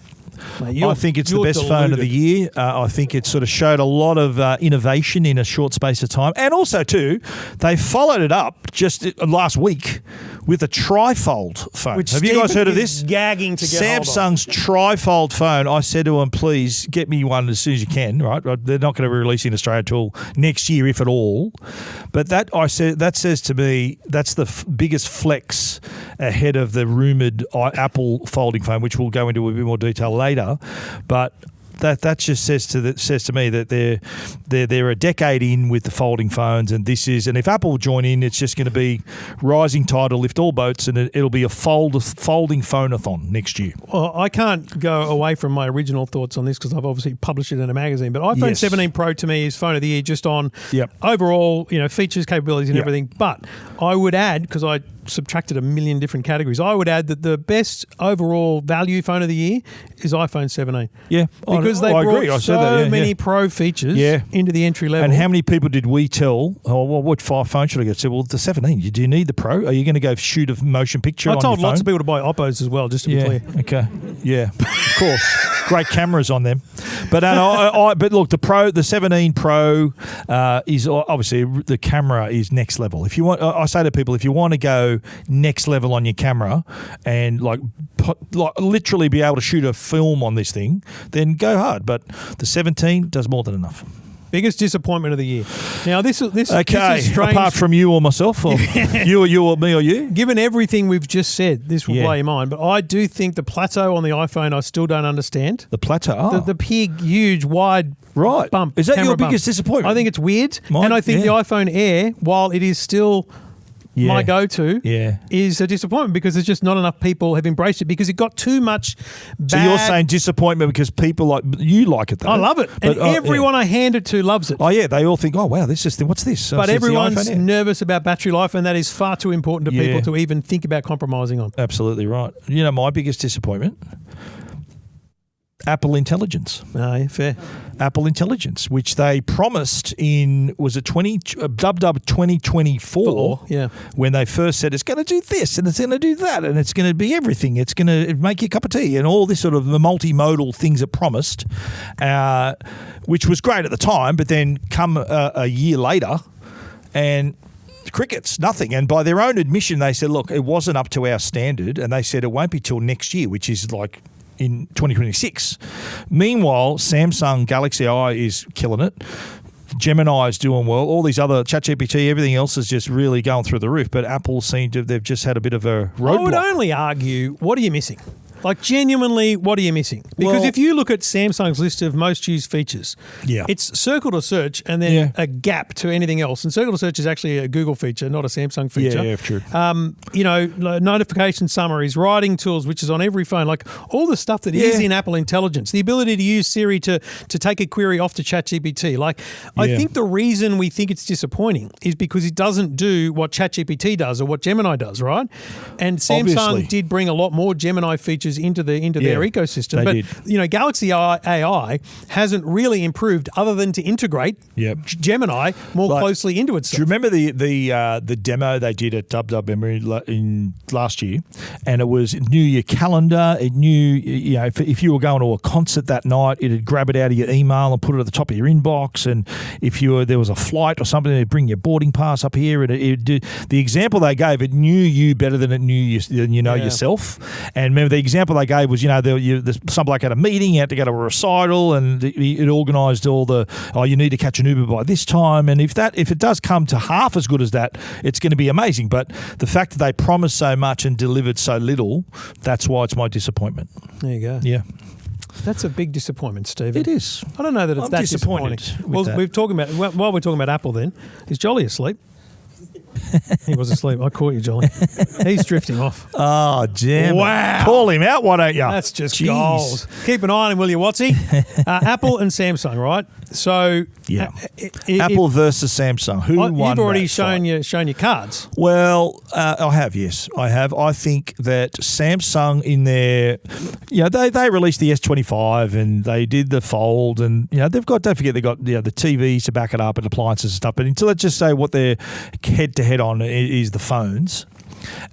Speaker 1: Mate,
Speaker 2: I think it's the best phone of the year. I think it sort of showed a lot of innovation in a short space of time. And also, too, they followed it up just last week with a trifold phone.
Speaker 1: Which
Speaker 2: Have you guys
Speaker 1: Stephen
Speaker 2: heard of
Speaker 1: is
Speaker 2: this?
Speaker 1: gagging to get hold of.
Speaker 2: Samsung's trifold phone. I said to them, please get me one as soon as you can, right? They're not going to be releasing in Australia until next year, if at all. But that says to me, that's the biggest flex ahead of the rumoured Apple folding phone, which we'll go into a bit more detail later. But that just says to me that they're a decade in with the folding phones, and if Apple join in, it's just going to be rising tide will lift all boats, and it'll be a folding phone-a-thon next year.
Speaker 1: Well, I can't go away from my original thoughts on this because I've obviously published it in a magazine. But iPhone
Speaker 2: Yes.
Speaker 1: 17 Pro to me is phone of the year just on
Speaker 2: Yep.
Speaker 1: overall, features, capabilities, and
Speaker 2: Yep.
Speaker 1: everything. But I would add, because I subtracted a million different categories, I would add that the best overall value phone of the year is iPhone 17.
Speaker 2: Yeah,
Speaker 1: Because they
Speaker 2: I
Speaker 1: brought
Speaker 2: agree. I said
Speaker 1: so
Speaker 2: that, yeah,
Speaker 1: many
Speaker 2: yeah.
Speaker 1: pro features
Speaker 2: Yeah.
Speaker 1: into the entry level.
Speaker 2: And how many people did we tell, what phone should I get? I said, well, the 17. Do you need the Pro? Are you going to go shoot a motion picture
Speaker 1: I
Speaker 2: on
Speaker 1: told
Speaker 2: your
Speaker 1: lots of
Speaker 2: phone?
Speaker 1: people to buy Oppos as well, just to be clear.
Speaker 2: Okay. Yeah. Of course. Great cameras on them. But but look, the 17 Pro is obviously the camera is next level. If you want, I say to people, if you want to go next level on your camera and like literally be able to shoot a film on this thing, then go hard. But the 17 does more than enough.
Speaker 1: Biggest disappointment of the year. Now, this is strange.
Speaker 2: Apart from you or myself, or you or me or you.
Speaker 1: Given everything we've just said, this will blow your mind. But I do think the plateau on the iPhone, I still don't understand.
Speaker 2: The plateau?
Speaker 1: The big, huge, wide bump.
Speaker 2: Is that your biggest disappointment?
Speaker 1: I think it's weird. And I think the iPhone Air, while it is still my go-to, is a disappointment because there's just not enough people have embraced it because it got too much bad.
Speaker 2: So you're saying disappointment because people like it though.
Speaker 1: I love it. And everyone I hand it to loves it.
Speaker 2: Oh yeah, they all think, oh wow, what's this?
Speaker 1: But everyone's nervous about battery life, and that is far too important to people to even think about compromising on.
Speaker 2: Absolutely right. You know, my biggest disappointment? Apple Intelligence.
Speaker 1: Oh, yeah, fair.
Speaker 2: Apple Intelligence, which they promised in, was it 2024?
Speaker 1: Yeah.
Speaker 2: When they first said it's going to do this and it's going to do that and it's going to be everything. It's going to make you a cup of tea and all this sort of multimodal things it promised, which was great at the time, but then come a year later and crickets, nothing. And by their own admission, they said, look, it wasn't up to our standard, and they said it won't be till next year, which is like in 2026. Meanwhile, Samsung Galaxy I is killing it. Gemini is doing well. All these other ChatGPT, everything else is just really going through the roof. But Apple they've just had a bit of a roadblock. I
Speaker 1: would only argue, what are you missing? Like, genuinely, what are you missing? Because if you look at Samsung's list of most used features, it's circle to search and then a gap to anything else. And circle to search is actually a Google feature, not a Samsung feature.
Speaker 2: Yeah, true.
Speaker 1: Notification summaries, writing tools, which is on every phone, like all the stuff that is in Apple Intelligence, the ability to use Siri to take a query off to ChatGPT. Like, I think the reason we think it's disappointing is because it doesn't do what ChatGPT does or what Gemini does, right? And Samsung did bring a lot more Gemini features into their ecosystem. But Galaxy AI hasn't really improved other than to integrate Gemini more closely into itself.
Speaker 2: Do you remember the demo they did at WWDC in last year? And it knew your calendar. It knew if you were going to a concert that night, it'd grab it out of your email and put it at the top of your inbox. And if there was a flight or something, it'd bring your boarding pass up here. And it'd do the example they gave. It knew you better than it knew yourself. And remember the example they gave was, some bloke had a meeting, you had to go to a recital, and it organised all you need to catch an Uber by this time. And if it does come to half as good as that, it's going to be amazing. But the fact that they promised so much and delivered so little, that's why it's my disappointment.
Speaker 1: There you go.
Speaker 2: Yeah.
Speaker 1: That's a big disappointment, Stephen.
Speaker 2: It is.
Speaker 1: I don't know that it's that disappointing. Well, while we're talking about Apple then, is Jolly asleep? He was asleep. I caught you, Jolly. He's drifting off.
Speaker 2: Oh, damn.
Speaker 1: Wow.
Speaker 2: Call him out, why don't you?
Speaker 1: That's just gold. Keep an eye on him, will you, Watsy? Apple and Samsung, right? So,
Speaker 2: Apple versus Samsung. Who won?
Speaker 1: You've already shown your cards.
Speaker 2: Well, I have, yes. I have. I think that Samsung in their, they released the S25 and they did the Fold, and they've got, don't forget, they've got the TVs to back it up and appliances and stuff. But until let's just say what they're head-to-head on is the phones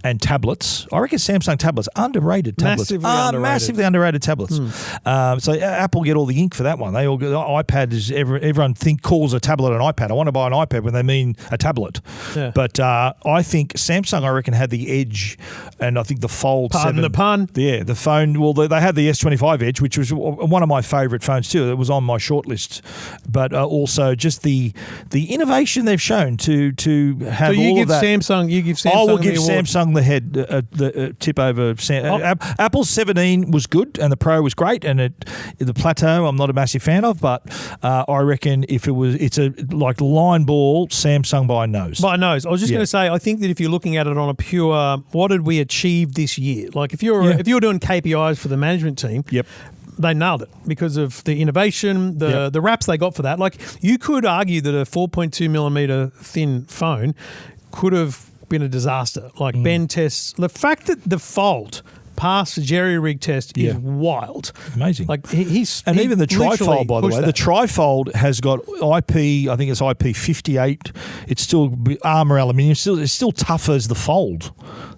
Speaker 2: and tablets. I reckon Samsung tablets, underrated tablets. Massively underrated tablets. So Apple get all the ink for that one. They all get iPad. Everyone calls a tablet an iPad. I want to buy an iPad when they mean a tablet. Yeah. But I think Samsung, I reckon, had the Edge, and I think the Fold 7.
Speaker 1: Pardon the pun.
Speaker 2: Yeah, the phone. Well, they had the S25 Edge, which was one of my favourite phones too. It was on my shortlist. But also just the innovation they've shown to have all of that.
Speaker 1: You give Samsung.
Speaker 2: I will give Samsung the head the tip over. Apple's 17 was good and the Pro was great, and the Plateau I'm not a massive fan of, but I reckon it's a like line ball, Samsung by nose.
Speaker 1: By nose. I was just going to say, I think that if you're looking at it on a pure, what did we achieve this year? Like if you're doing KPIs for the management team, they nailed it because of the innovation, the raps they got for that. Like you could argue that a 4.2 millimeter thin phone could have been a disaster. Like Ben tests, the fact that the Fold pass the jerry rig test is wild.
Speaker 2: Amazing.
Speaker 1: Like
Speaker 2: and even the trifold, by the way, the trifold has got IP. I think it's IP 58. It's still armor aluminium. It's still tough as the fold.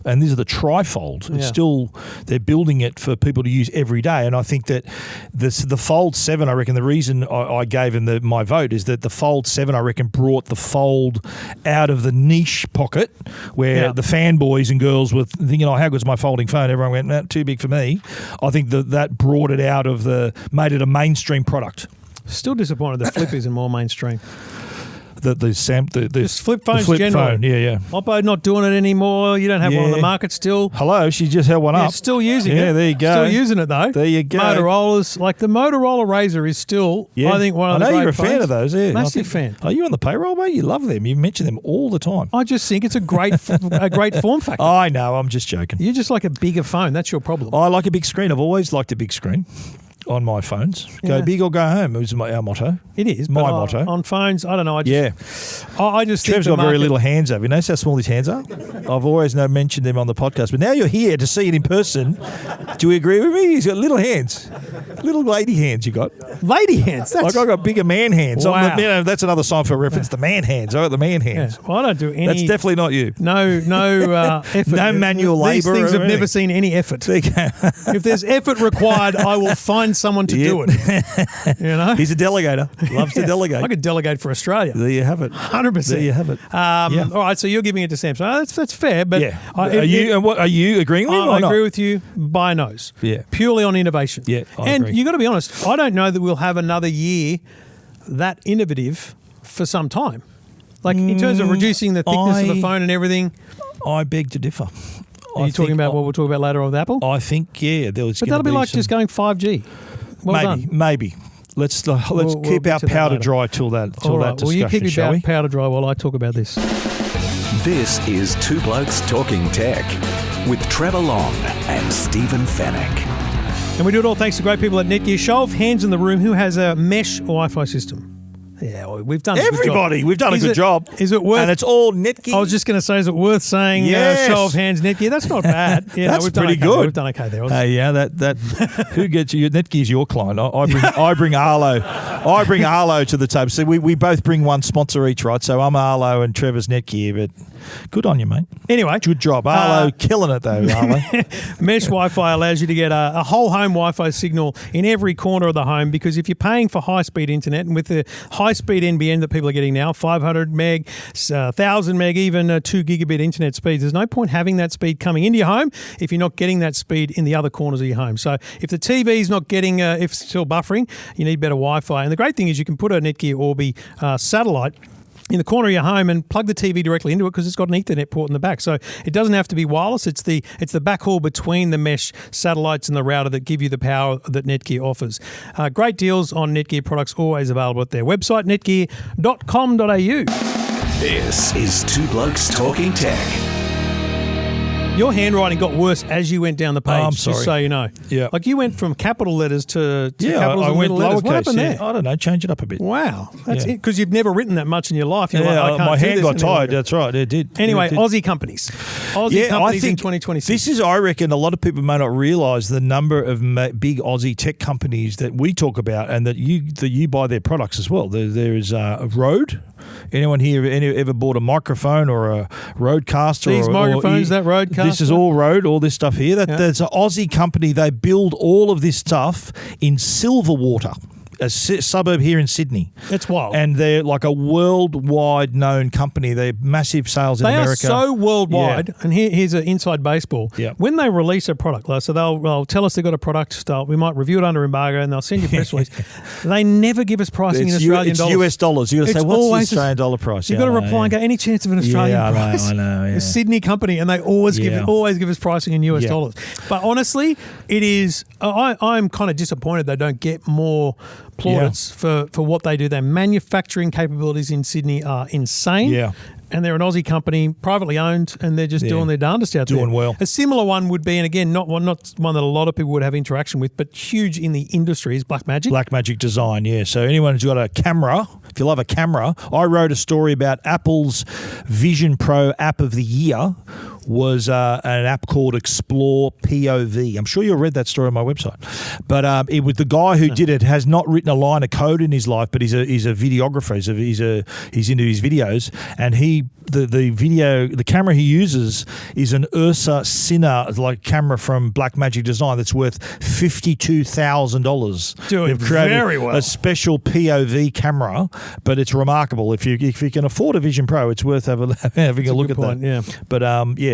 Speaker 2: And these are the trifold. It's still, they're building it for people to use every day. And I think that the Fold 7, I reckon the reason I gave him my vote is that the Fold 7, I reckon, brought the Fold out of the niche pocket where the fanboys and girls were thinking, oh, how good's my folding phone? Everyone went, nah, too big for me. I think that brought it out of made it a mainstream product.
Speaker 1: Still disappointed the Flip isn't more mainstream.
Speaker 2: The
Speaker 1: flip phones generally.
Speaker 2: Phone, yeah.
Speaker 1: Oppo not doing it anymore. You don't have one on the market still.
Speaker 2: Hello, she just held one up.
Speaker 1: Still using it.
Speaker 2: Yeah, there you go.
Speaker 1: Still using it though.
Speaker 2: There you go.
Speaker 1: Motorola's, like the Motorola Razr is still, I think, one of the great
Speaker 2: I know you're a
Speaker 1: phones.
Speaker 2: fan of those, yeah.
Speaker 1: Massive fan.
Speaker 2: Are you on the payroll, mate? You love them. You mention them all the time.
Speaker 1: I just think it's a great form factor.
Speaker 2: I know, I'm just joking.
Speaker 1: You just like a bigger phone. That's your problem.
Speaker 2: I like a big screen. I've always liked a big screen on my phones. Go big or go home is our motto.
Speaker 1: It is.
Speaker 2: My motto.
Speaker 1: On phones, I don't know. I just
Speaker 2: Trev's got very little hands, have you noticed how small his hands are? I've always mentioned them on the podcast, but now you're here to see it in person. Do you agree with me? He's got little hands. Little lady hands you got.
Speaker 1: Lady hands?
Speaker 2: Like I got bigger man hands.
Speaker 1: Wow.
Speaker 2: That's another sign for reference, the man hands. I got the man hands.
Speaker 1: Yeah. Well, I don't do any...
Speaker 2: That's definitely not you.
Speaker 1: No effort.
Speaker 2: No manual labour.
Speaker 1: These things have never seen any effort. If there's effort required, I will find someone to do it. You know?
Speaker 2: He's a delegator. Loves to delegate.
Speaker 1: I could delegate for Australia.
Speaker 2: There you have it.
Speaker 1: 100%.
Speaker 2: There you have it.
Speaker 1: All right, so you're giving it to Samsung. That's fair, but
Speaker 2: are you agreeing with me?
Speaker 1: I agree with you by nose.
Speaker 2: Yeah.
Speaker 1: Purely on innovation.
Speaker 2: Yeah, I
Speaker 1: and
Speaker 2: agree.
Speaker 1: you got to be honest. I don't know that we'll have another year that innovative for some time. Like in terms of reducing the thickness of the phone and everything.
Speaker 2: I beg to differ.
Speaker 1: Are you talking about what we'll talk about later on with Apple?
Speaker 2: I think there was.
Speaker 1: But that'll be like just going 5G.
Speaker 2: Maybe. Let's keep our powder dry till that discussion.
Speaker 1: Well, you keep your powder dry while I talk about this.
Speaker 3: This is Two Blokes Talking Tech with Trevor Long and Stephen Fennick.
Speaker 1: And we do it all thanks to great people at NETGEAR. Show of hands in the room who has a mesh Wi-Fi system. Yeah, well, we've done
Speaker 2: everybody. We've done a good job.
Speaker 1: Is it worth?
Speaker 2: And it's all NETGEAR.
Speaker 1: I was just going to say, is it worth saying? Show of hands, NETGEAR. That's not bad. Yeah,
Speaker 2: that's pretty good.
Speaker 1: We've done okay there.
Speaker 2: Hey, that who gets you? NETGEAR's your client. I bring ARLO. I bring ARLO to the table. So we both bring one sponsor each, right? So I'm ARLO and Trevor's NETGEAR, but good on you, mate.
Speaker 1: Anyway,
Speaker 2: good job. ARLO killing it though. ARLO.
Speaker 1: Mesh Wi-Fi allows you to get a whole home Wi-Fi signal in every corner of the home, because if you're paying for high-speed internet, and with the high-speed NBN that people are getting now, 500 meg, 1,000 meg, even 2 gigabit internet speeds, there's no point having that speed coming into your home if you're not getting that speed in the other corners of your home. So if the TV is not getting, if it's still buffering, you need better Wi-Fi. And the great thing is you can put a NETGEAR Orbi satellite in the corner of your home and plug the TV directly into it, because it's got an Ethernet port in the back. So it doesn't have to be wireless. It's the backhaul between the mesh satellites and the router that give you the power that NETGEAR offers. Great deals on NETGEAR products, always available at their website, netgear.com.au.
Speaker 3: This is Two Blokes Talking Tech.
Speaker 1: Your handwriting got worse as you went down the page,
Speaker 2: I'm sorry.
Speaker 1: just so you know.
Speaker 2: Yeah.
Speaker 1: Like you went from capital letters to capitals
Speaker 2: I
Speaker 1: and
Speaker 2: went
Speaker 1: little letters. What
Speaker 2: lowercase.
Speaker 1: happened there?
Speaker 2: I don't know. Change it up a bit.
Speaker 1: Wow. That's it, because you've never written that much in your life. You're like, I can't
Speaker 2: my
Speaker 1: do
Speaker 2: hand
Speaker 1: this
Speaker 2: got
Speaker 1: any
Speaker 2: tired.
Speaker 1: longer.
Speaker 2: That's right. It did.
Speaker 1: Anyway,
Speaker 2: it did.
Speaker 1: Aussie companies. Aussie companies in 2026.
Speaker 2: This is, I reckon, a lot of people may not realise the number of big Aussie tech companies that we talk about, and that you buy their products as well. There is Rode. Anyone here ever bought a microphone or a Rodecaster?
Speaker 1: These microphones, that Rodecaster?
Speaker 2: This is all Rode, all this stuff here. That's an Aussie company. They build all of this stuff in Silverwater, a suburb here in Sydney.
Speaker 1: That's wild.
Speaker 2: And they're like a worldwide known company. They're massive sales in America.
Speaker 1: They are so worldwide. Yeah. And here's an inside baseball.
Speaker 2: Yeah. When
Speaker 1: they release a product, so they'll tell us they've got a product, we might review it under embargo, and they'll send you a press release. They never give us pricing in Australian dollars.
Speaker 2: It's US dollars. You've got to say, what's the Australian dollar price?
Speaker 1: You've got to reply and go, any chance of an Australian price?
Speaker 2: I know. Yeah.
Speaker 1: The Sydney company, and they always give us pricing in US dollars. But honestly, it is, I'm kind of disappointed they don't get more plaudits for what they do. Their manufacturing capabilities in Sydney are insane.
Speaker 2: Yeah.
Speaker 1: And they're an Aussie company, privately owned, and they're just doing their darndest out there.
Speaker 2: Doing well.
Speaker 1: A similar one would be, and again, not one that a lot of people would have interaction with, but huge in the industry, is Blackmagic.
Speaker 2: Blackmagic Design, yeah. So anyone who's got a camera, if you love a camera, I wrote a story about Apple's Vision Pro app of the year, was an app called Explore POV. I'm sure you read that story on my website. But it was the guy who did it has not written a line of code in his life, but he's a videographer. He's into his videos, and the camera he uses is an Ursa Cine like camera from Blackmagic Design that's worth $52,000.
Speaker 1: Doing very well.
Speaker 2: A special POV camera, but it's remarkable. If you can afford a Vision Pro, it's worth having a look at
Speaker 1: point,
Speaker 2: that.
Speaker 1: yeah.
Speaker 2: But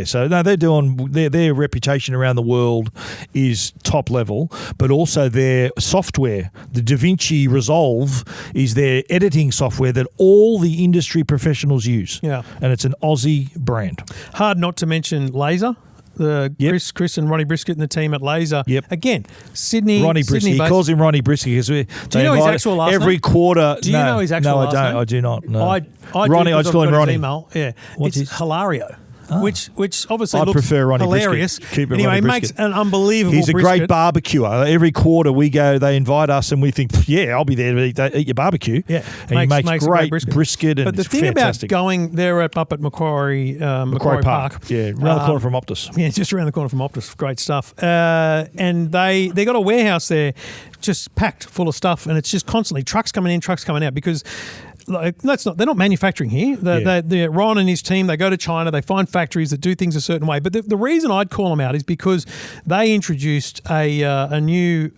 Speaker 2: so no, they're doing their reputation around the world is top level, but also their software, the DaVinci Resolve, is their editing software that all the industry professionals use.
Speaker 1: Yeah.
Speaker 2: And it's an Aussie brand.
Speaker 1: Hard not to mention Laser. Chris and Ronnie Brisket and the team at Laser.
Speaker 2: Yep.
Speaker 1: Again, Sydney.
Speaker 2: Ronnie Brisket. He calls him Ronnie Brisket because
Speaker 1: do you know his actual last
Speaker 2: every
Speaker 1: name?
Speaker 2: quarter.
Speaker 1: Do you know his actual last name?
Speaker 2: No, I don't. I do not. No.
Speaker 1: I
Speaker 2: Ronnie. I
Speaker 1: do
Speaker 2: just call him Ronnie.
Speaker 1: Email. Yeah.
Speaker 2: What's
Speaker 1: it's
Speaker 2: his?
Speaker 1: Hilario. Which obviously
Speaker 2: I
Speaker 1: looks
Speaker 2: prefer Ronnie
Speaker 1: hilarious.
Speaker 2: Brisket. Keep it
Speaker 1: anyway,
Speaker 2: Ronnie
Speaker 1: he makes
Speaker 2: Brisket.
Speaker 1: an unbelievable
Speaker 2: He's a
Speaker 1: brisket.
Speaker 2: great barbecuer. Every quarter we go, they invite us and we think, yeah, I'll be there to eat your barbecue.
Speaker 1: Yeah.
Speaker 2: And he makes great brisket and
Speaker 1: But the
Speaker 2: it's
Speaker 1: thing
Speaker 2: fantastic.
Speaker 1: about going there up at Macquarie Park.
Speaker 2: Yeah, around the corner from Optus.
Speaker 1: Yeah, just around the corner from Optus. Great stuff. And they got a warehouse there just packed full of stuff, and it's just constantly trucks coming in, trucks coming out, because they're not manufacturing here. Ron and his team, they go to China, they find factories that do things a certain way. But the reason I'd call them out is because they introduced a new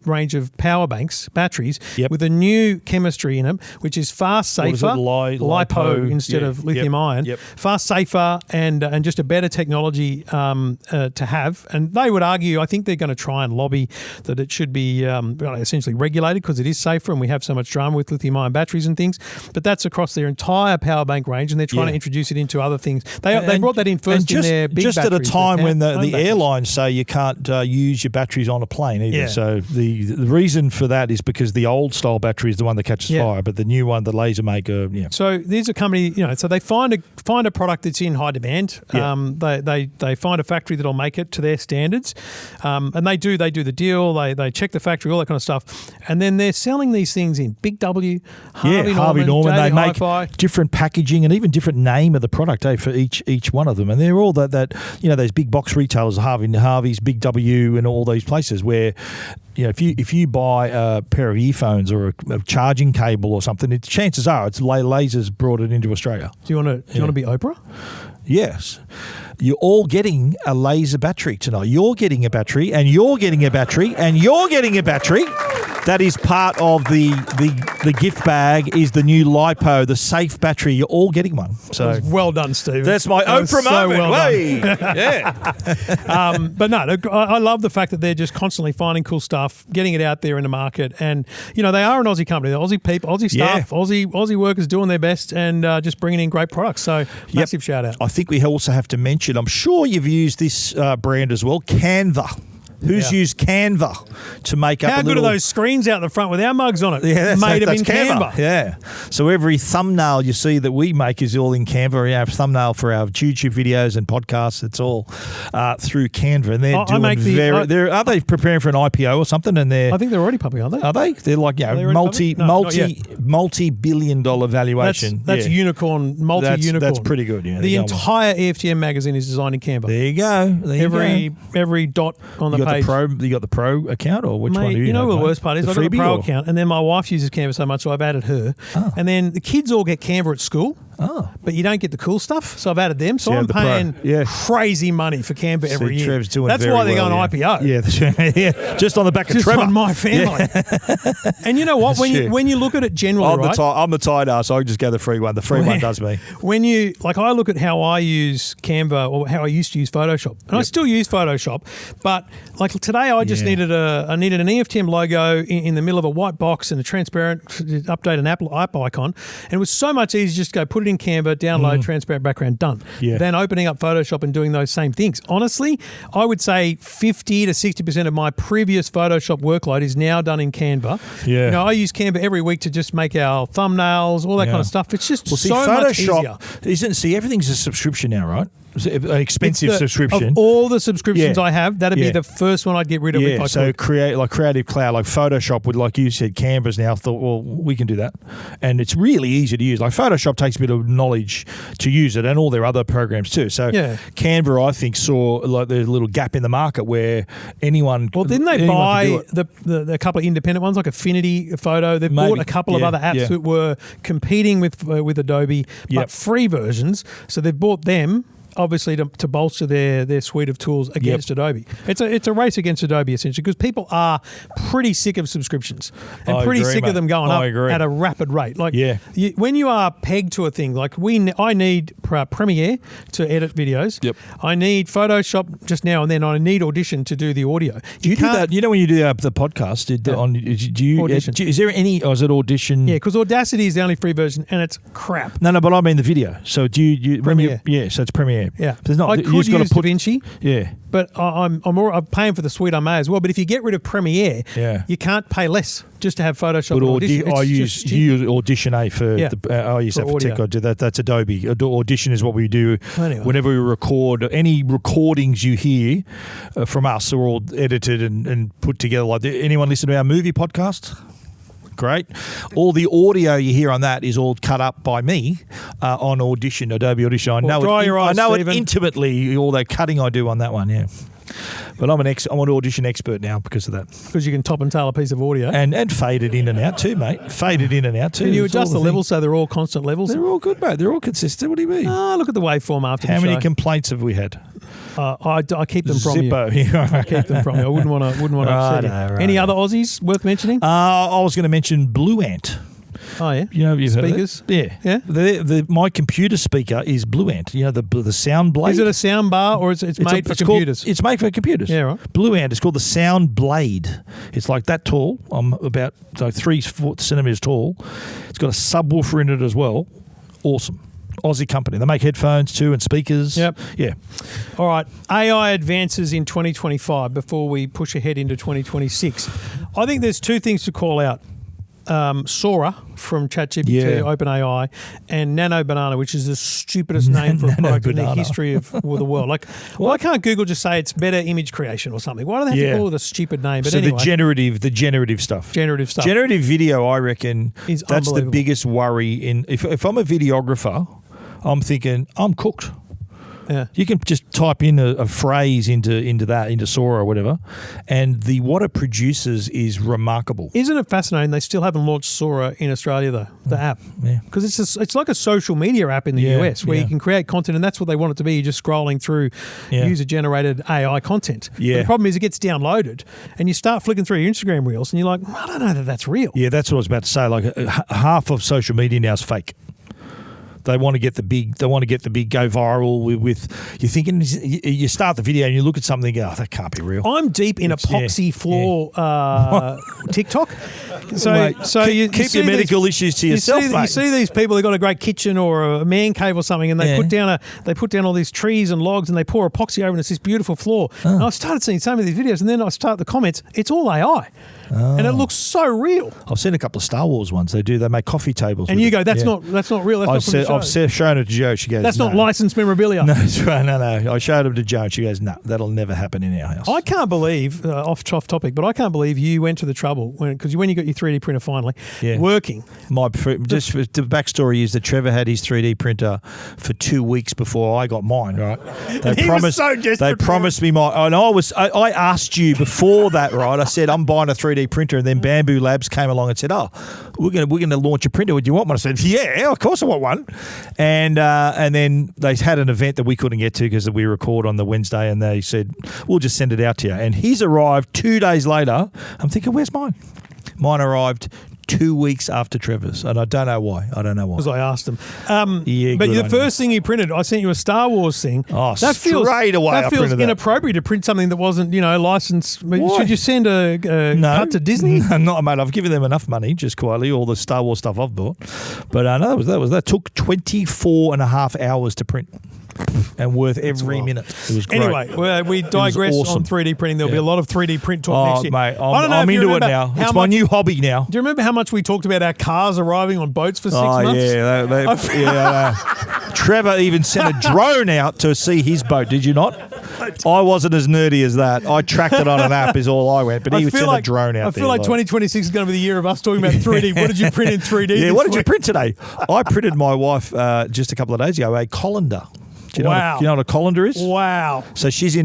Speaker 1: range of power banks, batteries, with a new chemistry in them, which is far safer. LiPo instead of lithium ion.
Speaker 2: Yep.
Speaker 1: Far safer and just a better technology to have. And they would argue, I think they're going to try and lobby that it should be essentially regulated because it is safer and we have so much drama with lithium ion batteries and things. But that's across their entire power bank range, and they're trying to introduce it into other things. They brought that in first in their big
Speaker 2: just
Speaker 1: batteries.
Speaker 2: Just at a time when the airlines say you can't use your batteries on a plane either.
Speaker 1: Yeah.
Speaker 2: So the reason for that is because the old style battery is the one that catches fire, but the new one, the laser maker,
Speaker 1: So there's a company, so they find a product that's in high demand. Yeah. They find a factory that'll make it to their standards, and they do the deal. They check the factory, all that kind of stuff, and then they're selling these things in Big W, Harvey Norman.
Speaker 2: They make
Speaker 1: Hi-Fi.
Speaker 2: different packaging and even different name of the product for each one of them, and they're all that those big box retailers, Harvey's, Big W, and all these places where. If you buy a pair of earphones or a charging cable or something, chances are it's Lasers brought it into Australia.
Speaker 1: Do you want to be Oprah?
Speaker 2: Yes. You're all getting a laser battery tonight. You're getting a battery, and you're getting a battery, and you're getting a battery. That is part of the gift bag is the new LiPo, the safe battery. You're all getting one. So
Speaker 1: well done, Steve.
Speaker 2: That's my Oprah moment.
Speaker 1: Well
Speaker 2: yeah.
Speaker 1: But no, I love the fact that they're just constantly finding cool stuff, getting it out there in the market. And, they are an Aussie company. They're Aussie people, Aussie staff, Aussie workers doing their best and just bringing in great products. So massive shout out.
Speaker 2: I think we also have to mention, I'm sure you've used this brand as well, Canva. Who's used Canva to make up
Speaker 1: How good are those screens out the front with our mugs on it?
Speaker 2: Yeah,
Speaker 1: made them in
Speaker 2: Canva. Yeah. So every thumbnail you see that we make is all in Canva. We have a thumbnail for our YouTube videos and podcasts. It's all through Canva. And they're doing are they preparing for an IPO or something? And
Speaker 1: I think they're already public, aren't they?
Speaker 2: Are they? They're like multi-billion dollar valuation.
Speaker 1: That's unicorn, multi-unicorn.
Speaker 2: That's pretty good. Yeah.
Speaker 1: The entire EFTM magazine is designed in Canva.
Speaker 2: There you go.
Speaker 1: Every dot on the page.
Speaker 2: You got the pro account, or which one do you know?
Speaker 1: The worst part is I've got the pro account, and then my wife uses Canva so much, so I've added her. Oh. And then the kids all get Canva at school. Oh. But you don't get the cool stuff, so I've added them. So I'm paying crazy money for Canva every year.
Speaker 2: Trev's doing
Speaker 1: That's why they're going IPO.
Speaker 2: Yeah, just on the back of
Speaker 1: just
Speaker 2: Trevor.
Speaker 1: on my family. Yeah. And you know what? When you look at it generally,
Speaker 2: I'm the tight ass, so I just go the free one. The free one does me.
Speaker 1: When you I look at how I use Canva or how I used to use Photoshop, and I still use Photoshop, but like today I just needed an EFTM logo in the middle of a white box and a transparent update an app icon, and it was so much easier just to go put it in Canva, download, transparent background, done. Yeah. Then opening up Photoshop and doing those same things. Honestly, I would say 50 to 60% of my previous Photoshop workload is now done in Canva. Yeah. I use Canva every week to just make our thumbnails, all that kind of stuff. It's just much easier.
Speaker 2: Everything's a subscription now, right? An expensive
Speaker 1: It's
Speaker 2: subscription.
Speaker 1: Of all the subscriptions
Speaker 2: Yeah.
Speaker 1: I have, that'd be
Speaker 2: Yeah.
Speaker 1: the first one I'd get rid of if I
Speaker 2: so
Speaker 1: could.
Speaker 2: Creative Cloud, like Photoshop with, like you said, Canva's now. I thought, well, we can do that. And it's really easy to use. Like Photoshop takes a bit of knowledge to use it, and all their other programs too. So
Speaker 1: Yeah.
Speaker 2: Canva, I think, saw like there's a little gap in the market where anyone.
Speaker 1: Well, didn't they
Speaker 2: anyone
Speaker 1: buy
Speaker 2: could do it.
Speaker 1: the couple of independent ones like Affinity Photo? They've
Speaker 2: Maybe.
Speaker 1: bought a couple of
Speaker 2: Yeah,
Speaker 1: other apps
Speaker 2: yeah.
Speaker 1: that were competing with Adobe,
Speaker 2: Yep.
Speaker 1: but free versions. So they've bought them. Obviously, to bolster their suite of tools against Adobe, it's a race against Adobe essentially because people are pretty sick of subscriptions and
Speaker 2: I
Speaker 1: pretty
Speaker 2: agree,
Speaker 1: sick
Speaker 2: mate.
Speaker 1: of them going
Speaker 2: I
Speaker 1: up
Speaker 2: agree.
Speaker 1: at a rapid rate. Like
Speaker 2: Yeah.
Speaker 1: when you are pegged to a thing, like I need Premiere to edit videos.
Speaker 2: Yep.
Speaker 1: I need Photoshop just now and then. I need Audition to do the audio.
Speaker 2: Do you do
Speaker 1: can't-
Speaker 2: that? You know, when you do the podcast, do you?
Speaker 1: Audition.
Speaker 2: Is there any? Or is it Audition?
Speaker 1: Yeah, because Audacity is the only free version, and it's crap.
Speaker 2: No, but I mean the video. So do you
Speaker 1: Premiere.
Speaker 2: Yeah, so it's Premiere.
Speaker 1: Yeah,
Speaker 2: There's not.
Speaker 1: I
Speaker 2: you
Speaker 1: could
Speaker 2: just gotta
Speaker 1: use DaVinci,
Speaker 2: Yeah.
Speaker 1: but I'm paying for the suite I may as well. But if you get rid of Premiere,
Speaker 2: Yeah.
Speaker 1: you can't pay less just to have Photoshop
Speaker 2: But
Speaker 1: and Audition. It's
Speaker 2: I
Speaker 1: just
Speaker 2: use
Speaker 1: stupid.
Speaker 2: you use Audition for
Speaker 1: Yeah.
Speaker 2: I use
Speaker 1: For
Speaker 2: that for tech.
Speaker 1: audio.
Speaker 2: I do that. That's Adobe. Audition is what we do
Speaker 1: Anyway.
Speaker 2: whenever we record. Any recordings you hear from us are all edited and put together. Like anyone listen to our movie podcast? Great. All the audio you hear on that is all cut up by me on Audition, Adobe Audition. I
Speaker 1: Well,
Speaker 2: know
Speaker 1: dry your eyes,
Speaker 2: I know
Speaker 1: Stephen.
Speaker 2: it intimately. All that cutting I do on that one, yeah. But I'm an Audition expert now because of that,
Speaker 1: because you can top and tail a piece of audio.
Speaker 2: and fade it in and out too, mate. Fade it in and out too.
Speaker 1: Can you
Speaker 2: It's all
Speaker 1: adjust the
Speaker 2: thing.
Speaker 1: levels so they're all constant levels?
Speaker 2: They're all good, mate. They're all consistent. What do you mean?
Speaker 1: Oh, look at the waveform after
Speaker 2: How
Speaker 1: the
Speaker 2: many
Speaker 1: show.
Speaker 2: complaints have we had?
Speaker 1: I keep them from you.
Speaker 2: Zippo.
Speaker 1: I keep them from you. I wouldn't want to upset you.
Speaker 2: Righto,
Speaker 1: Any
Speaker 2: righto.
Speaker 1: other Aussies worth mentioning?
Speaker 2: I was going to mention Blue Ant.
Speaker 1: Oh yeah.
Speaker 2: You know, you've heard of it?
Speaker 1: Speakers?
Speaker 2: Yeah,
Speaker 1: Yeah.
Speaker 2: My computer speaker is Blue Ant. You know, the sound blade.
Speaker 1: Is it a sound bar or it's made for computers?
Speaker 2: It's made for computers.
Speaker 1: Yeah, right.
Speaker 2: Blue Ant. It's called the Sound Blade. It's like that tall. I'm about 3 centimeters tall. It's got a subwoofer in it as well. Awesome. Aussie company. They make headphones too and speakers.
Speaker 1: Yep.
Speaker 2: Yeah.
Speaker 1: All right. AI advances in 2025 before we push ahead into 2026. I think there's two things to call out. Sora from ChatGPT,
Speaker 2: Yeah.
Speaker 1: OpenAI, and Nano Banana, which is the stupidest name for a
Speaker 2: Nano
Speaker 1: product in the
Speaker 2: Banana.
Speaker 1: history of the world. Like, why can't Google just say it's better image creation or something? Why do they have
Speaker 2: Yeah.
Speaker 1: to call it a stupid name? But
Speaker 2: So
Speaker 1: anyway,
Speaker 2: the generative stuff.
Speaker 1: generative stuff.
Speaker 2: Generative video, I reckon,
Speaker 1: Is
Speaker 2: that's the
Speaker 1: unbelievable.
Speaker 2: biggest worry. If I'm a videographer, I'm thinking I'm cooked.
Speaker 1: Yeah.
Speaker 2: You can just type in a phrase into Sora or whatever, and what it produces is remarkable.
Speaker 1: Isn't it fascinating? They still haven't launched Sora in Australia, though, the app.
Speaker 2: Yeah.
Speaker 1: Because it's like a social media app in the
Speaker 2: Yeah,
Speaker 1: US where
Speaker 2: yeah.
Speaker 1: you can create content, and that's what they want it to be. You're just scrolling through
Speaker 2: Yeah.
Speaker 1: user-generated AI content.
Speaker 2: Yeah.
Speaker 1: But the problem is it gets downloaded, and you start flicking through your Instagram reels, and you're like, I don't know that that's real.
Speaker 2: Yeah, that's what I was about to say. Like half of social media now is fake. They want to get the big. They want to get the big go viral with. You're thinking. You start the video and you look at something. And go, that can't be real.
Speaker 1: I'm deep in epoxy floor TikTok. So,
Speaker 2: Mate,
Speaker 1: you
Speaker 2: keep
Speaker 1: see
Speaker 2: your
Speaker 1: these-
Speaker 2: medical issues to yourself,
Speaker 1: you
Speaker 2: mate.
Speaker 1: see these people who've got a great kitchen or a man cave or something, and they
Speaker 2: Yeah.
Speaker 1: put down all these trees and logs, and they pour epoxy over, and it's this beautiful floor.
Speaker 2: Oh.
Speaker 1: And I started seeing some of these videos, and then I start the comments. It's all AI, and it looks so real.
Speaker 2: I've seen a couple of Star Wars ones. They make coffee tables.
Speaker 1: And
Speaker 2: with
Speaker 1: you
Speaker 2: it.
Speaker 1: go, that's
Speaker 2: Yeah.
Speaker 1: not real. That's not from the show.
Speaker 2: I've shown it to Jo. She goes,
Speaker 1: That's not
Speaker 2: "No."
Speaker 1: licensed memorabilia.
Speaker 2: No, that's right. No. I showed it to Jo. And she goes, no, that'll never happen in our house.
Speaker 1: I can't believe, off topic, but I can't believe you went to the trouble because when you got your 3D printer finally
Speaker 2: Yeah.
Speaker 1: working.
Speaker 2: Just for the backstory is that Trevor had his 3D printer for 2 weeks before I got mine. Right?
Speaker 1: He was so desperate
Speaker 2: They
Speaker 1: for
Speaker 2: promised me mine, and I asked you before that, right? I said I'm buying a 3D printer, and then Bamboo Labs came along and said, "Oh, we're gonna launch a printer. Would you want one?" I said, "Yeah, of course I want one." And then they had an event that we couldn't get to because we record on the Wednesday, and they said, "We'll just send it out to you." And his arrived 2 days later. I'm thinking, "Where's mine?" Mine arrived 2 weeks after Trevor's, and I don't know why.
Speaker 1: Because I asked them.
Speaker 2: Yeah,
Speaker 1: but
Speaker 2: good
Speaker 1: the
Speaker 2: on
Speaker 1: first thing you printed, I sent you a Star Wars thing.
Speaker 2: Oh,
Speaker 1: that feels,
Speaker 2: straight away I
Speaker 1: That feels
Speaker 2: printed that.
Speaker 1: inappropriate to print something that wasn't, licensed. I mean,
Speaker 2: Why?
Speaker 1: should you send a cut to Disney?
Speaker 2: No, not, mate. I've given them enough money, just quietly, all the Star Wars stuff I've bought. But no, that took 24 and a half hours to print. and worth every minute. It was great.
Speaker 1: Anyway, we digress
Speaker 2: awesome.
Speaker 1: on 3D printing. There'll be a lot of 3D print talk next year.
Speaker 2: Mate,
Speaker 1: I don't know
Speaker 2: I'm
Speaker 1: if you
Speaker 2: into it
Speaker 1: remember
Speaker 2: now.
Speaker 1: how
Speaker 2: It's my new hobby now.
Speaker 1: Do you remember how much we talked about our cars arriving on boats for 6 months?
Speaker 2: Yeah. Trevor even sent a drone out to see his boat. Did you not? I wasn't as nerdy as that. I tracked it on an app is all I went, but he sent a drone out.
Speaker 1: I feel like 2026 is going to be the year of us talking about 3D. What did you print in 3D?
Speaker 2: Yeah, what did you print today? I printed my wife just a couple of days ago a colander. Do you know what a colander is?
Speaker 1: Wow.
Speaker 2: So she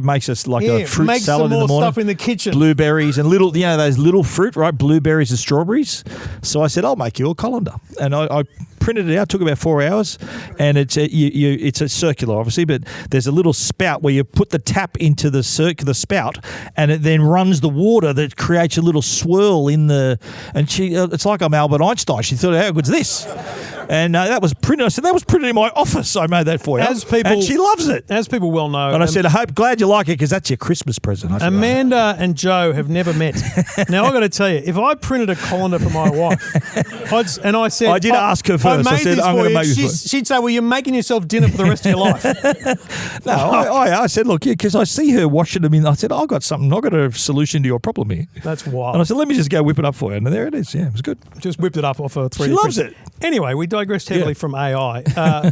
Speaker 2: makes us like a fruit
Speaker 1: make
Speaker 2: salad
Speaker 1: some
Speaker 2: in the
Speaker 1: more
Speaker 2: morning.
Speaker 1: stuff in the kitchen.
Speaker 2: Blueberries and little, those little fruit, right? Blueberries and strawberries. So I said, I'll make you a colander. And I printed it out, took about 4 hours, and it's a circular, obviously, but there's a little spout where you put the tap into the circular spout, and it then runs the water that creates a little swirl in the. And it's like I'm Albert Einstein. She thought, how good's this? And that was printed. I said, that was printed in my office. I made that for you. And she loves it.
Speaker 1: As people well know.
Speaker 2: And I said, glad you like it because that's your Christmas present. I said,
Speaker 1: Amanda and Joe have never met. Now, I've got to tell you, if I printed a colander for my wife, I said...
Speaker 2: I did ask her first. I said, I'm going to make this for you.
Speaker 1: She'd say, well, you're making yourself dinner for the rest of your life.
Speaker 2: No, I said, look, because I see her washing them in. I said, I've got a solution to your problem here.
Speaker 1: That's wild.
Speaker 2: And I said, let me just go whip it up for you. And there it is. Yeah, it was good.
Speaker 1: Just whipped it up off a 3D
Speaker 2: She loves it.
Speaker 1: Anyway, we digressed heavily from AI.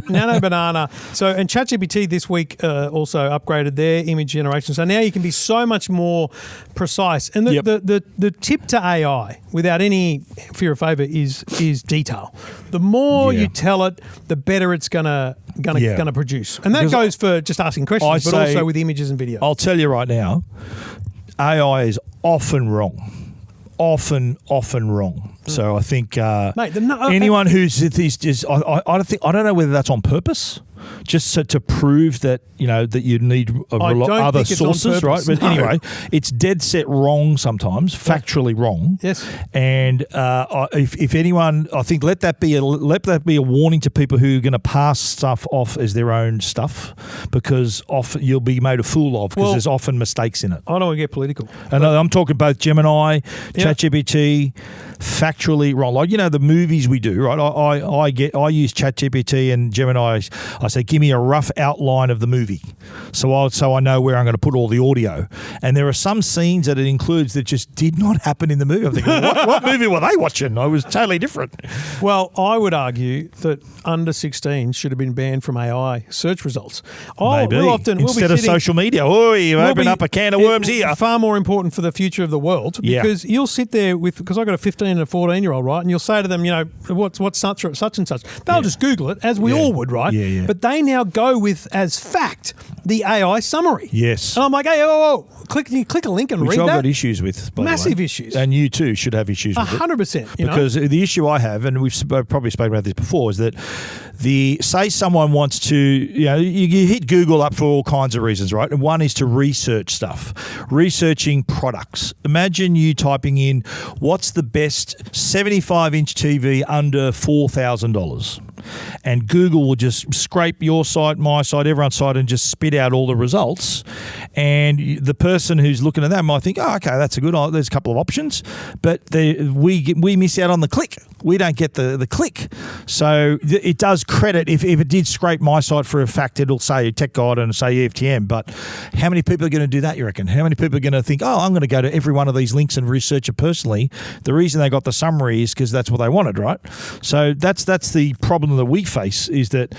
Speaker 1: Nano Banana. And ChatGPT this week also upgraded their image generation. So now you can be so much more precise. And the tip to AI, without any fear or favour, is detail. The more you tell it, the better it's gonna produce. And that goes for just asking questions, but also with images and video.
Speaker 2: I'll tell you right now, AI is often wrong. Often wrong. So I think anyone who's I don't know whether that's on purpose, just to prove that that you need other sources, right? But anyway, it's dead set wrong sometimes, factually wrong.
Speaker 1: Yes.
Speaker 2: And if anyone, I think let that be a warning to people who are going to pass stuff off as their own stuff, because often you'll be made a fool of because there's often mistakes in it.
Speaker 1: I don't want to get political.
Speaker 2: And I'm talking both Gemini, ChatGPT, factually wrong. Like the movies we do, right? I use ChatGPT and Gemini. I say, give me a rough outline of the movie, so I know where I'm going to put all the audio. And there are some scenes that it includes that just did not happen in the movie. I'm thinking, what movie were they watching? I was totally different.
Speaker 1: Well, I would argue that under 16 should have been banned from AI search results.
Speaker 2: Maybe. Instead of social media. Oh, you open up a can of worms here.
Speaker 1: Far more important for the future of the world, because you'll sit there because I've got a 15 and a 14-year-old, right? And you'll say to them, what's such and such. They'll just Google it, as we all would, right?
Speaker 2: Yeah.
Speaker 1: But they now go with, as fact, the AI summary.
Speaker 2: Yes.
Speaker 1: And I'm like, hey, whoa. Click a link and read that.
Speaker 2: Which I've got issues with, by
Speaker 1: Massive
Speaker 2: the way.
Speaker 1: issues.
Speaker 2: And you too should have issues with
Speaker 1: 100%.
Speaker 2: Because the issue I have, and we've probably spoken about this before, is that say someone wants to, you hit Google up for all kinds of reasons, right? And one is to research stuff, researching products. Imagine you typing in, what's the best 75-inch TV under $4,000? And Google will just scrape your site, my site, everyone's site, and just spit out all the results. And the person who's looking at that might think, oh, okay, that's there's a couple of options, but we miss out on the click. We don't get the click. So it does credit, if it did scrape my site for a fact, it'll say Tech Guide and say EFTM, but how many people are going to do that, you reckon? How many people are going to think, oh, I'm going to go to every one of these links and research it personally? The reason they got the summary is because that's what they wanted, right? So that's the problem that we face, is that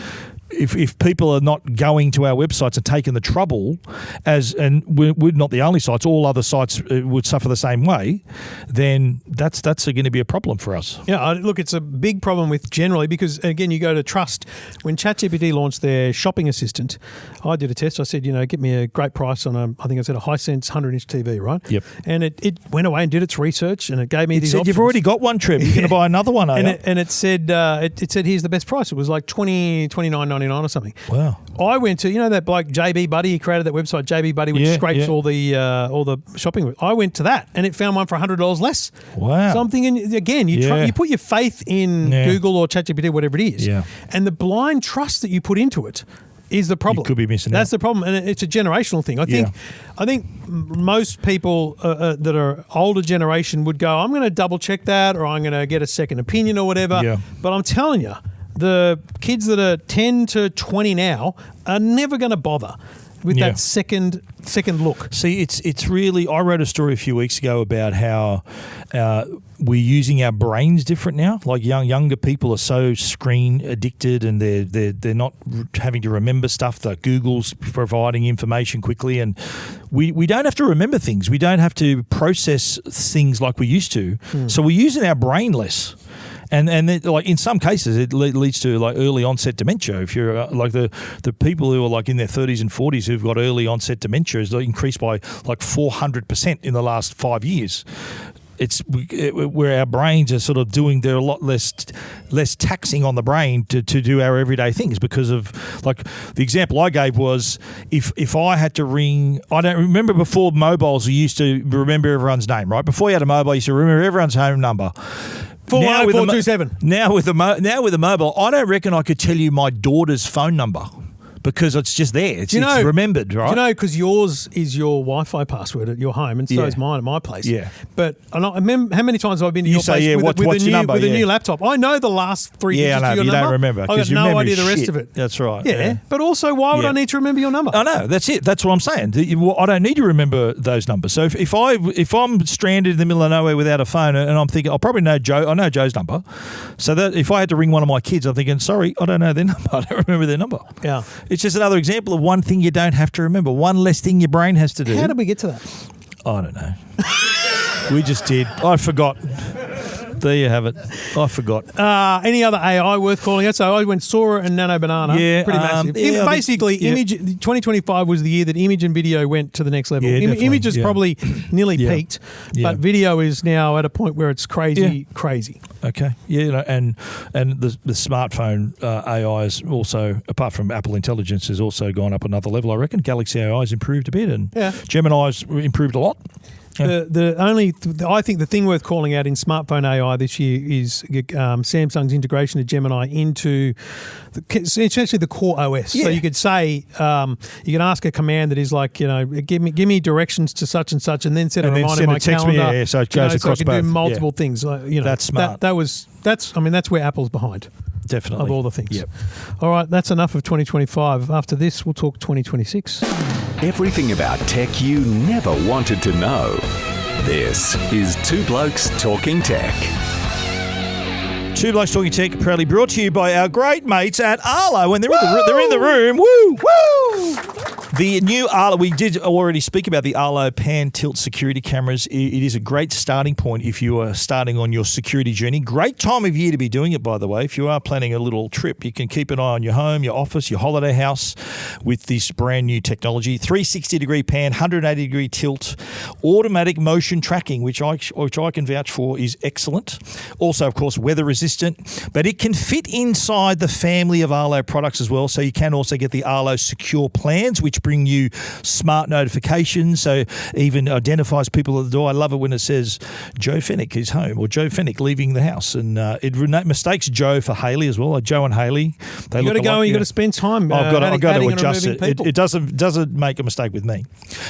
Speaker 2: if people are not going to our websites and taking the trouble, and we're not the only sites, all other sites would suffer the same way, then that's going to be a problem for us.
Speaker 1: Yeah, look, it's a big problem with generally, because, again, you go to trust. When ChatGPT launched their shopping assistant, I did a test. I said, get me a great price on I think I said a Hisense 100-inch TV, right?
Speaker 2: Yep.
Speaker 1: And it went away and did its research, and it gave me these options.
Speaker 2: You've already got one, Trev. You're going to buy another one,
Speaker 1: and it said, here's the best price. It was like $29.99 or something.
Speaker 2: Wow.
Speaker 1: I went to, that bloke JB Buddy, he created that website, JB Buddy, which scrapes all the shopping. I went to that and it found one for $100 less.
Speaker 2: Wow.
Speaker 1: So I'm thinking, again, you put your faith in Google or ChatGPT, whatever it is, and the blind trust that you put into it is the problem.
Speaker 2: You could be missing out.
Speaker 1: That's the problem, and it's a generational thing. I think most people that are older generation would go, I'm going to double check that, or I'm going to get a second opinion or whatever.
Speaker 2: Yeah.
Speaker 1: But I'm telling you, the kids that are 10 to 20 now are never going to bother with that second look.
Speaker 2: See, it's really. I wrote a story a few weeks ago about how we're using our brains different now. Like younger people are so screen addicted, and they're not having to remember stuff. That Google's providing information quickly, and we don't have to remember things. We don't have to process things like we used to. So we're using our brain less. And like in some cases, it leads to like early onset dementia. If you're like the people who are like in their 30s and 40s who've got early onset dementia is increased by like 400% in the last 5 years. It's where our brains are sort of they're a lot less taxing on the brain to do our everyday things because of, like, the example I gave was if I had to ring, I don't remember before mobiles, you used to remember everyone's name, right? Before you had a mobile, you used to remember everyone's home number.
Speaker 1: 41427.
Speaker 2: Now with the mobile, I don't reckon I could tell you my daughter's phone number because it's just there. It's remembered, right?
Speaker 1: You know, because yours is your Wi-Fi password at your home, and so is mine at my place.
Speaker 2: Yeah.
Speaker 1: But I remember how many times I've been to your place with a new laptop. I know the last three digits of your number.
Speaker 2: You don't remember.
Speaker 1: I've got no idea the rest of it.
Speaker 2: That's right.
Speaker 1: Yeah. But also, why would I need to remember your number?
Speaker 2: I know. That's it. That's what I'm saying. I don't need to remember those numbers. So if I'm stranded in the middle of nowhere without a phone, and I'm thinking, I'll probably know Joe. I know Joe's number. So that if I had to ring one of my kids, I'm thinking, sorry, I don't know their number. I don't remember their number.
Speaker 1: Yeah.
Speaker 2: It's just another example of one thing you don't have to remember, one less thing your brain has to do.
Speaker 1: How did we get to that?
Speaker 2: I don't know. We just did. I forgot. There you have it. I forgot.
Speaker 1: Any other AI worth calling out? So I went Sora and Nano Banana.
Speaker 2: Yeah,
Speaker 1: pretty massive. Basically, image. 2025 was the year that image and video went to the next level.
Speaker 2: Yeah,
Speaker 1: image has probably nearly peaked, but video is now at a point where it's crazy.
Speaker 2: Okay. Yeah, and the smartphone AI is also, apart from Apple Intelligence, has also gone up another level. I reckon Galaxy AI has improved a bit, and Gemini's improved a lot.
Speaker 1: Yeah. I think the thing worth calling out in smartphone AI this year is Samsung's integration of Gemini into essentially the core OS. Yeah. So you could say you can ask a command that is like, give me directions to such and such, and then set a reminder in my calendar.
Speaker 2: So it goes across
Speaker 1: so I can do multiple things.
Speaker 2: That's smart.
Speaker 1: That's where Apple's behind.
Speaker 2: Definitely.
Speaker 1: Of all the things.
Speaker 2: Yep.
Speaker 1: All right, that's enough of 2025. After this, we'll talk 2026.
Speaker 3: Everything about tech you never wanted to know. This is Two Blokes Talking Tech.
Speaker 2: Two Blokes Talking Tech, proudly brought to you by our great mates at ARLO, and they're in the room. Woo! Woo! The new ARLO, we did already speak about the ARLO pan tilt security cameras. It is a great starting point if you are starting on your security journey. Great time of year to be doing it, by the way. If you are planning a little trip, you can keep an eye on your home, your office, your holiday house with this brand new technology. 360-degree pan, 180-degree tilt, automatic motion tracking, which I can vouch for is excellent. Also, of course, weather resistant, but it can fit inside the family of ARLO products as well. So you can also get the ARLO secure plans, which bring you smart notifications, so even identifies people at the door. I love it when it says Joe Fennick is home or Joe Fennick leaving the house, and it mistakes Joe for Haley as well. Like Joe and Haley,
Speaker 1: you got to go and you got to spend time.
Speaker 2: I've got to adjust it. It doesn't make a mistake with me.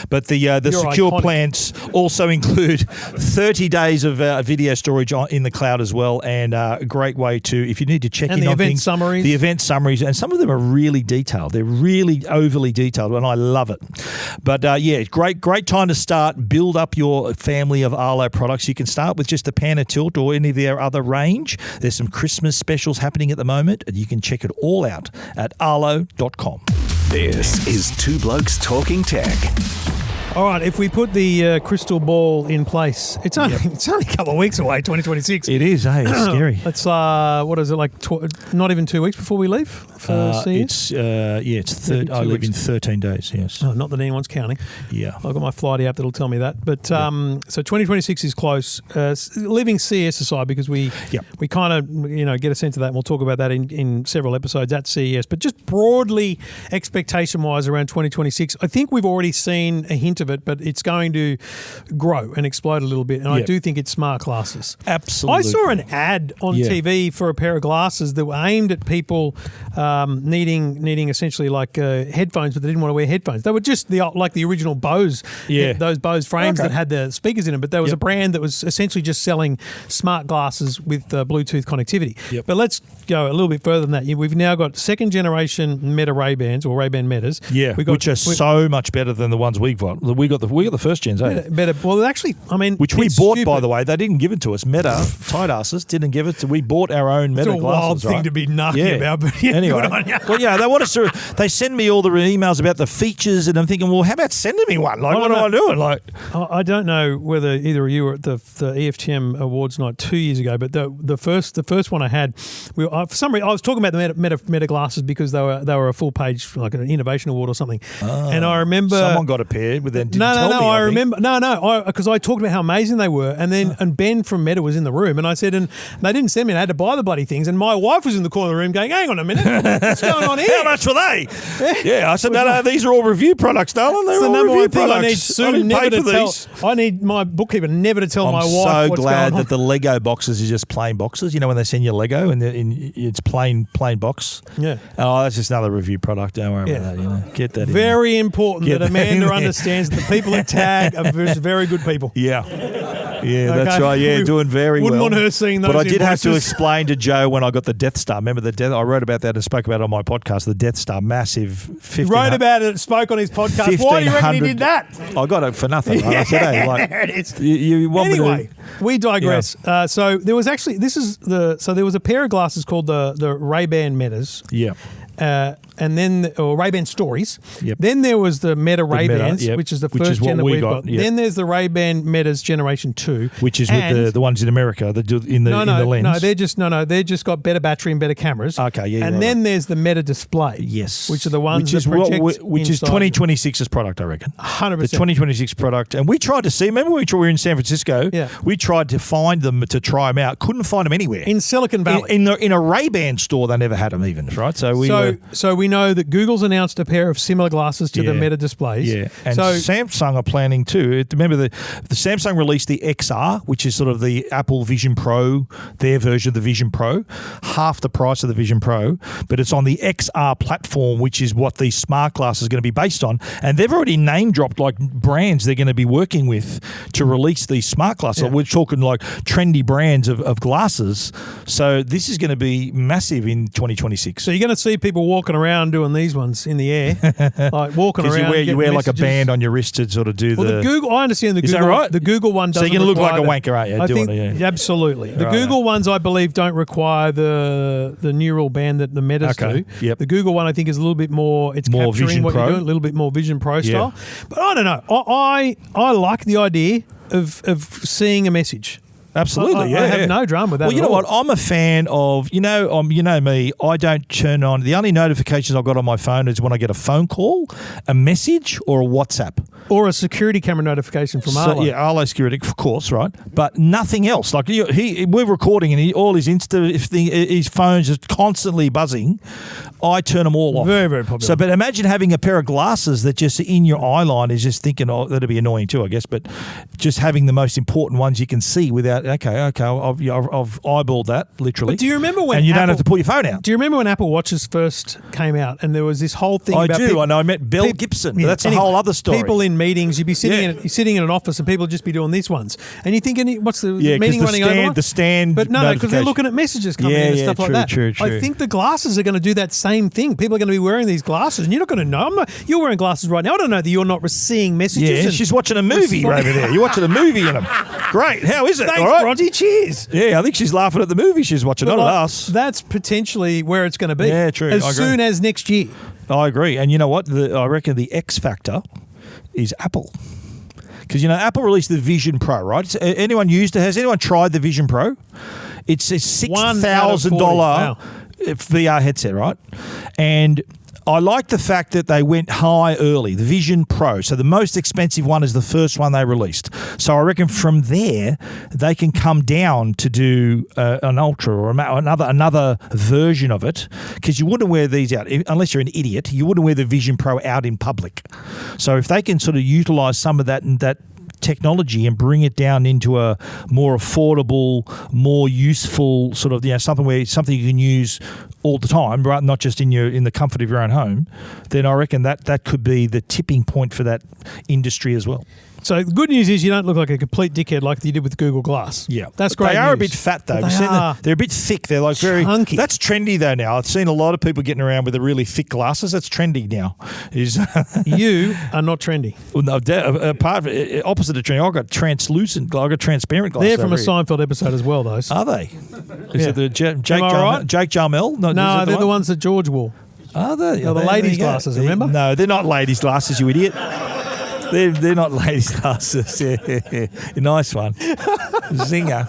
Speaker 2: But the secure iconic. Plans also include 30 days of video storage in the cloud as well, and a great way to, if you need to check in on things, the event summaries, and some of them are really detailed. They're really overly detailed, and I love it. But great time to start. Build up your family of ARLO products. You can start with just the pan and tilt or any of their other range. There's some Christmas specials happening at the moment, and you can check it all out at arlo.com.
Speaker 3: This is Two Blokes Talking Tech.
Speaker 1: All right, if we put the crystal ball in place, it's only a couple of weeks away, 2026.
Speaker 2: It is, It's scary.
Speaker 1: It's what is it, like not even 2 weeks before we leave for CS?
Speaker 2: I leave in 13 days, yes.
Speaker 1: Oh, not that anyone's counting.
Speaker 2: Yeah.
Speaker 1: I've got my flighty app that'll tell me that. But so 2026 is close. Leaving CS aside, because we kind of get a sense of that, and we'll talk about that in several episodes at CES. But just broadly, expectation-wise around 2026, I think we've already seen a hint of it, but it's going to grow and explode a little bit. And I
Speaker 2: Yep.
Speaker 1: do think it's smart glasses.
Speaker 2: Absolutely.
Speaker 1: I saw an ad on
Speaker 2: Yeah.
Speaker 1: TV for a pair of glasses that were aimed at people needing essentially like headphones, but they didn't want to wear headphones. They were just like the original Bose,
Speaker 2: Yeah.
Speaker 1: those Bose frames
Speaker 2: Okay.
Speaker 1: that had the speakers in them. But there was
Speaker 2: Yep.
Speaker 1: a brand that was essentially just selling smart glasses with Bluetooth connectivity.
Speaker 2: Yep.
Speaker 1: But let's go a little bit further than that. We've now got second generation Meta Ray-Bans or Ray-Ban Metas.
Speaker 2: Yeah, which are so much better than the ones we've got. We got the first gens,
Speaker 1: better. Well, actually, I mean,
Speaker 2: which we
Speaker 1: it's
Speaker 2: bought,
Speaker 1: stupid.
Speaker 2: by the way. They didn't give it to us. Meta, tight asses, didn't give it to. We bought our own Meta
Speaker 1: It's a
Speaker 2: glasses.
Speaker 1: wild thing
Speaker 2: right?
Speaker 1: to be narky about, but yeah,
Speaker 2: anyway,
Speaker 1: good on ya.
Speaker 2: well, yeah, they want us to. They send me all the emails about the features, and I'm thinking, well, how about sending me one? Like, what am I doing? Like,
Speaker 1: I don't know whether either of you were at the EFTM Awards night 2 years ago, but the first one I had, for some reason I was talking about the Meta glasses because they were a full page like an innovation award or something, and I remember
Speaker 2: someone got a pair, but then didn't tell me.
Speaker 1: I remember because I talked about how amazing they were, and then and Ben from Meta was in the room, and I said, and they didn't send me, and I had to buy the bloody things, and my wife was in the corner of the room going, "Hang on a minute, what's going on here?
Speaker 2: How much were they?" Yeah, I said, no, these are all review products, darling. They're
Speaker 1: It's the
Speaker 2: all
Speaker 1: number
Speaker 2: review
Speaker 1: one thing
Speaker 2: products.
Speaker 1: I need soon.
Speaker 2: I didn't
Speaker 1: Never
Speaker 2: pay
Speaker 1: to
Speaker 2: for
Speaker 1: tell.
Speaker 2: these.
Speaker 1: I need my bookkeeper never to tell
Speaker 2: I'm
Speaker 1: my wife
Speaker 2: so
Speaker 1: what's
Speaker 2: glad
Speaker 1: going on.
Speaker 2: that the Lego boxes are just plain boxes. You know when they send you Lego and it's plain box.
Speaker 1: Yeah.
Speaker 2: Oh, that's just another review product. Don't worry about that. You know, get that.
Speaker 1: Very important
Speaker 2: Get
Speaker 1: that
Speaker 2: that in
Speaker 1: Amanda
Speaker 2: there.
Speaker 1: understands that the people at Tag are very good people.
Speaker 2: Yeah. Yeah, that's
Speaker 1: Okay.
Speaker 2: right. Yeah,
Speaker 1: We
Speaker 2: doing very
Speaker 1: wouldn't
Speaker 2: well.
Speaker 1: want her seeing those
Speaker 2: But I did have to
Speaker 1: invoices.
Speaker 2: explain to Joe when I got the Death Star. Remember the Death? I wrote about that and spoke about it on my podcast. The Death Star, massive.
Speaker 1: He wrote about it, spoke on his podcast. Why do you reckon he did that?
Speaker 2: I got it for nothing. Right? I said, hey, like,
Speaker 1: There it is.
Speaker 2: you want
Speaker 1: Anyway,
Speaker 2: me to...
Speaker 1: we digress. So there was actually there was a pair of glasses called the Ray-Ban Metas.
Speaker 2: Yeah.
Speaker 1: And then or Ray-Ban Stories.
Speaker 2: Yep.
Speaker 1: Then there was the Meta Ray-Bans,
Speaker 2: yep.
Speaker 1: which is the
Speaker 2: Which
Speaker 1: first
Speaker 2: is what
Speaker 1: gen that
Speaker 2: we
Speaker 1: we've
Speaker 2: got,
Speaker 1: got.
Speaker 2: yep.
Speaker 1: Then there's the Ray-Ban Metas Generation 2.
Speaker 2: Which is
Speaker 1: And-
Speaker 2: with the ones in America that do in the lens.
Speaker 1: No, they're just got better battery and better cameras.
Speaker 2: Okay, yeah,
Speaker 1: And
Speaker 2: right,
Speaker 1: then there's the Meta Display.
Speaker 2: Yes.
Speaker 1: Which are the ones
Speaker 2: which
Speaker 1: that
Speaker 2: is
Speaker 1: project
Speaker 2: which is
Speaker 1: inside.
Speaker 2: 2026's product, I reckon.
Speaker 1: 100%.
Speaker 2: The 2026 product. And we tried to see, remember when we were in San Francisco?
Speaker 1: Yeah.
Speaker 2: We tried to find them to try them out. Couldn't find them anywhere.
Speaker 1: In Silicon Valley.
Speaker 2: In a Ray-Ban store, they never had them even, right? So
Speaker 1: we know that Google's announced a pair of similar glasses to the
Speaker 2: Yeah.
Speaker 1: Meta displays.
Speaker 2: Yeah, and
Speaker 1: so
Speaker 2: Samsung are planning too. Remember the Samsung released the XR, which is sort of the Apple Vision Pro, their version of the Vision Pro, half the price of the Vision Pro, but it's on the XR platform, which is what these smart glasses are going to be based on. And they've already name dropped like brands they're going to be working with to release these smart glasses.
Speaker 1: Yeah.
Speaker 2: We're talking like trendy brands of glasses. So this is going to be massive in 2026.
Speaker 1: you're going to see people walking around doing these ones in the air, like walking
Speaker 2: Because
Speaker 1: around.
Speaker 2: you wear
Speaker 1: getting
Speaker 2: like a
Speaker 1: messages.
Speaker 2: band on your wrist to sort of do
Speaker 1: Well, the Google, I understand the
Speaker 2: Is that
Speaker 1: Google.
Speaker 2: right?
Speaker 1: The Google one
Speaker 2: So
Speaker 1: doesn't.
Speaker 2: you're gonna look like
Speaker 1: require
Speaker 2: a wanker, aren't you,
Speaker 1: I
Speaker 2: doing
Speaker 1: think,
Speaker 2: it, yeah.
Speaker 1: absolutely. The
Speaker 2: Right,
Speaker 1: Google ones, I believe, don't require the neural band that the Metas
Speaker 2: Okay,
Speaker 1: do.
Speaker 2: yep.
Speaker 1: The Google one, I think, is a little bit more. It's
Speaker 2: More
Speaker 1: capturing
Speaker 2: Vision
Speaker 1: what
Speaker 2: Pro?
Speaker 1: you're doing, a little bit more Vision Pro
Speaker 2: Yeah.
Speaker 1: style. But I don't know. I like the idea of seeing a message.
Speaker 2: Absolutely,
Speaker 1: I have no drama with that.
Speaker 2: Well, you
Speaker 1: at
Speaker 2: know
Speaker 1: all.
Speaker 2: what? I'm a fan of, you know me, I don't turn on, the only notifications I've got on my phone is when I get a phone call, a message, or a WhatsApp.
Speaker 1: Or a security camera notification from Arlo.
Speaker 2: Yeah, Arlo security, of course, right? But nothing else. Like we're recording, and all his his phones are constantly buzzing. I turn them all off.
Speaker 1: Very, very popular.
Speaker 2: So, but imagine having a pair of glasses that just in your eye line is just thinking, oh, that'd be annoying too, I guess. But just having the most important ones you can see without, okay, I've eyeballed that literally.
Speaker 1: But do you remember when
Speaker 2: And you don't
Speaker 1: Apple-
Speaker 2: have to pull your phone out.
Speaker 1: Do you remember when Apple Watches first came out and there was this whole thing
Speaker 2: I
Speaker 1: about
Speaker 2: do.
Speaker 1: people,
Speaker 2: I know. I met Bill Gibson. But that's a
Speaker 1: anyway,
Speaker 2: whole other story.
Speaker 1: People in meetings, you'd be sitting
Speaker 2: Yeah.
Speaker 1: you're sitting in an office and people would just be doing these ones. And you're thinking, what's the
Speaker 2: Yeah, 'cause
Speaker 1: meeting
Speaker 2: the
Speaker 1: running
Speaker 2: stand-
Speaker 1: over?
Speaker 2: the stand
Speaker 1: But no, because they're
Speaker 2: notification.
Speaker 1: looking at messages coming
Speaker 2: Yeah,
Speaker 1: in and
Speaker 2: yeah,
Speaker 1: stuff
Speaker 2: true,
Speaker 1: like that.
Speaker 2: true.
Speaker 1: I think the glasses are going to do that same thing. People are going to be wearing these glasses and you're not going to know. You're wearing glasses right now. I don't know that you're not seeing messages.
Speaker 2: Yeah,
Speaker 1: and
Speaker 2: she's watching a movie
Speaker 1: responding.
Speaker 2: over there. You're watching a movie in them. Great. How is it?
Speaker 1: Thanks,
Speaker 2: All right.
Speaker 1: Bronte. Cheers.
Speaker 2: Yeah, I think she's laughing at the movie she's watching, not at us.
Speaker 1: That's potentially where it's going to be.
Speaker 2: Yeah, true.
Speaker 1: As
Speaker 2: I agree.
Speaker 1: soon as next year.
Speaker 2: I agree. And you know what? I reckon the X factor is Apple. Because, Apple released the Vision Pro, right? Has anyone tried the Vision Pro? It's a $6,000
Speaker 1: Wow.
Speaker 2: VR headset, right? And I like the fact that they went high early, the Vision Pro. So the most expensive one is the first one they released. So I reckon from there they can come down to do an Ultra or another version of it, because you wouldn't wear these out unless you're an idiot. You wouldn't wear the Vision Pro out in public. So if they can sort of utilise some of that technology and bring it down into a more affordable, more useful sort of, something you can use all the time, right? Not just in the comfort of your own home, then I reckon that could be the tipping point for that industry as well.
Speaker 1: So the good news is you don't look like a complete dickhead like you did with Google Glass.
Speaker 2: Yeah.
Speaker 1: That's great.
Speaker 2: They are
Speaker 1: news.
Speaker 2: a bit fat though.
Speaker 1: But
Speaker 2: They're a bit thick. They're like very
Speaker 1: chunky.
Speaker 2: That's trendy though now. I've seen a lot of people getting around with the really thick glasses. That's trendy now.
Speaker 1: You are not trendy.
Speaker 2: Well, no, opposite of trendy. I've got translucent. I've got transparent glasses.
Speaker 1: They're from a Seinfeld episode as well, those.
Speaker 2: Are they? Is it the Jake
Speaker 1: right?
Speaker 2: Jarmel?
Speaker 1: No, they're the ones that George wore.
Speaker 2: Are they?
Speaker 1: They're the ladies' glasses, remember?
Speaker 2: No, they're not ladies' glasses, you idiot. They're not ladies' glasses. Yeah. Nice one. Zinger.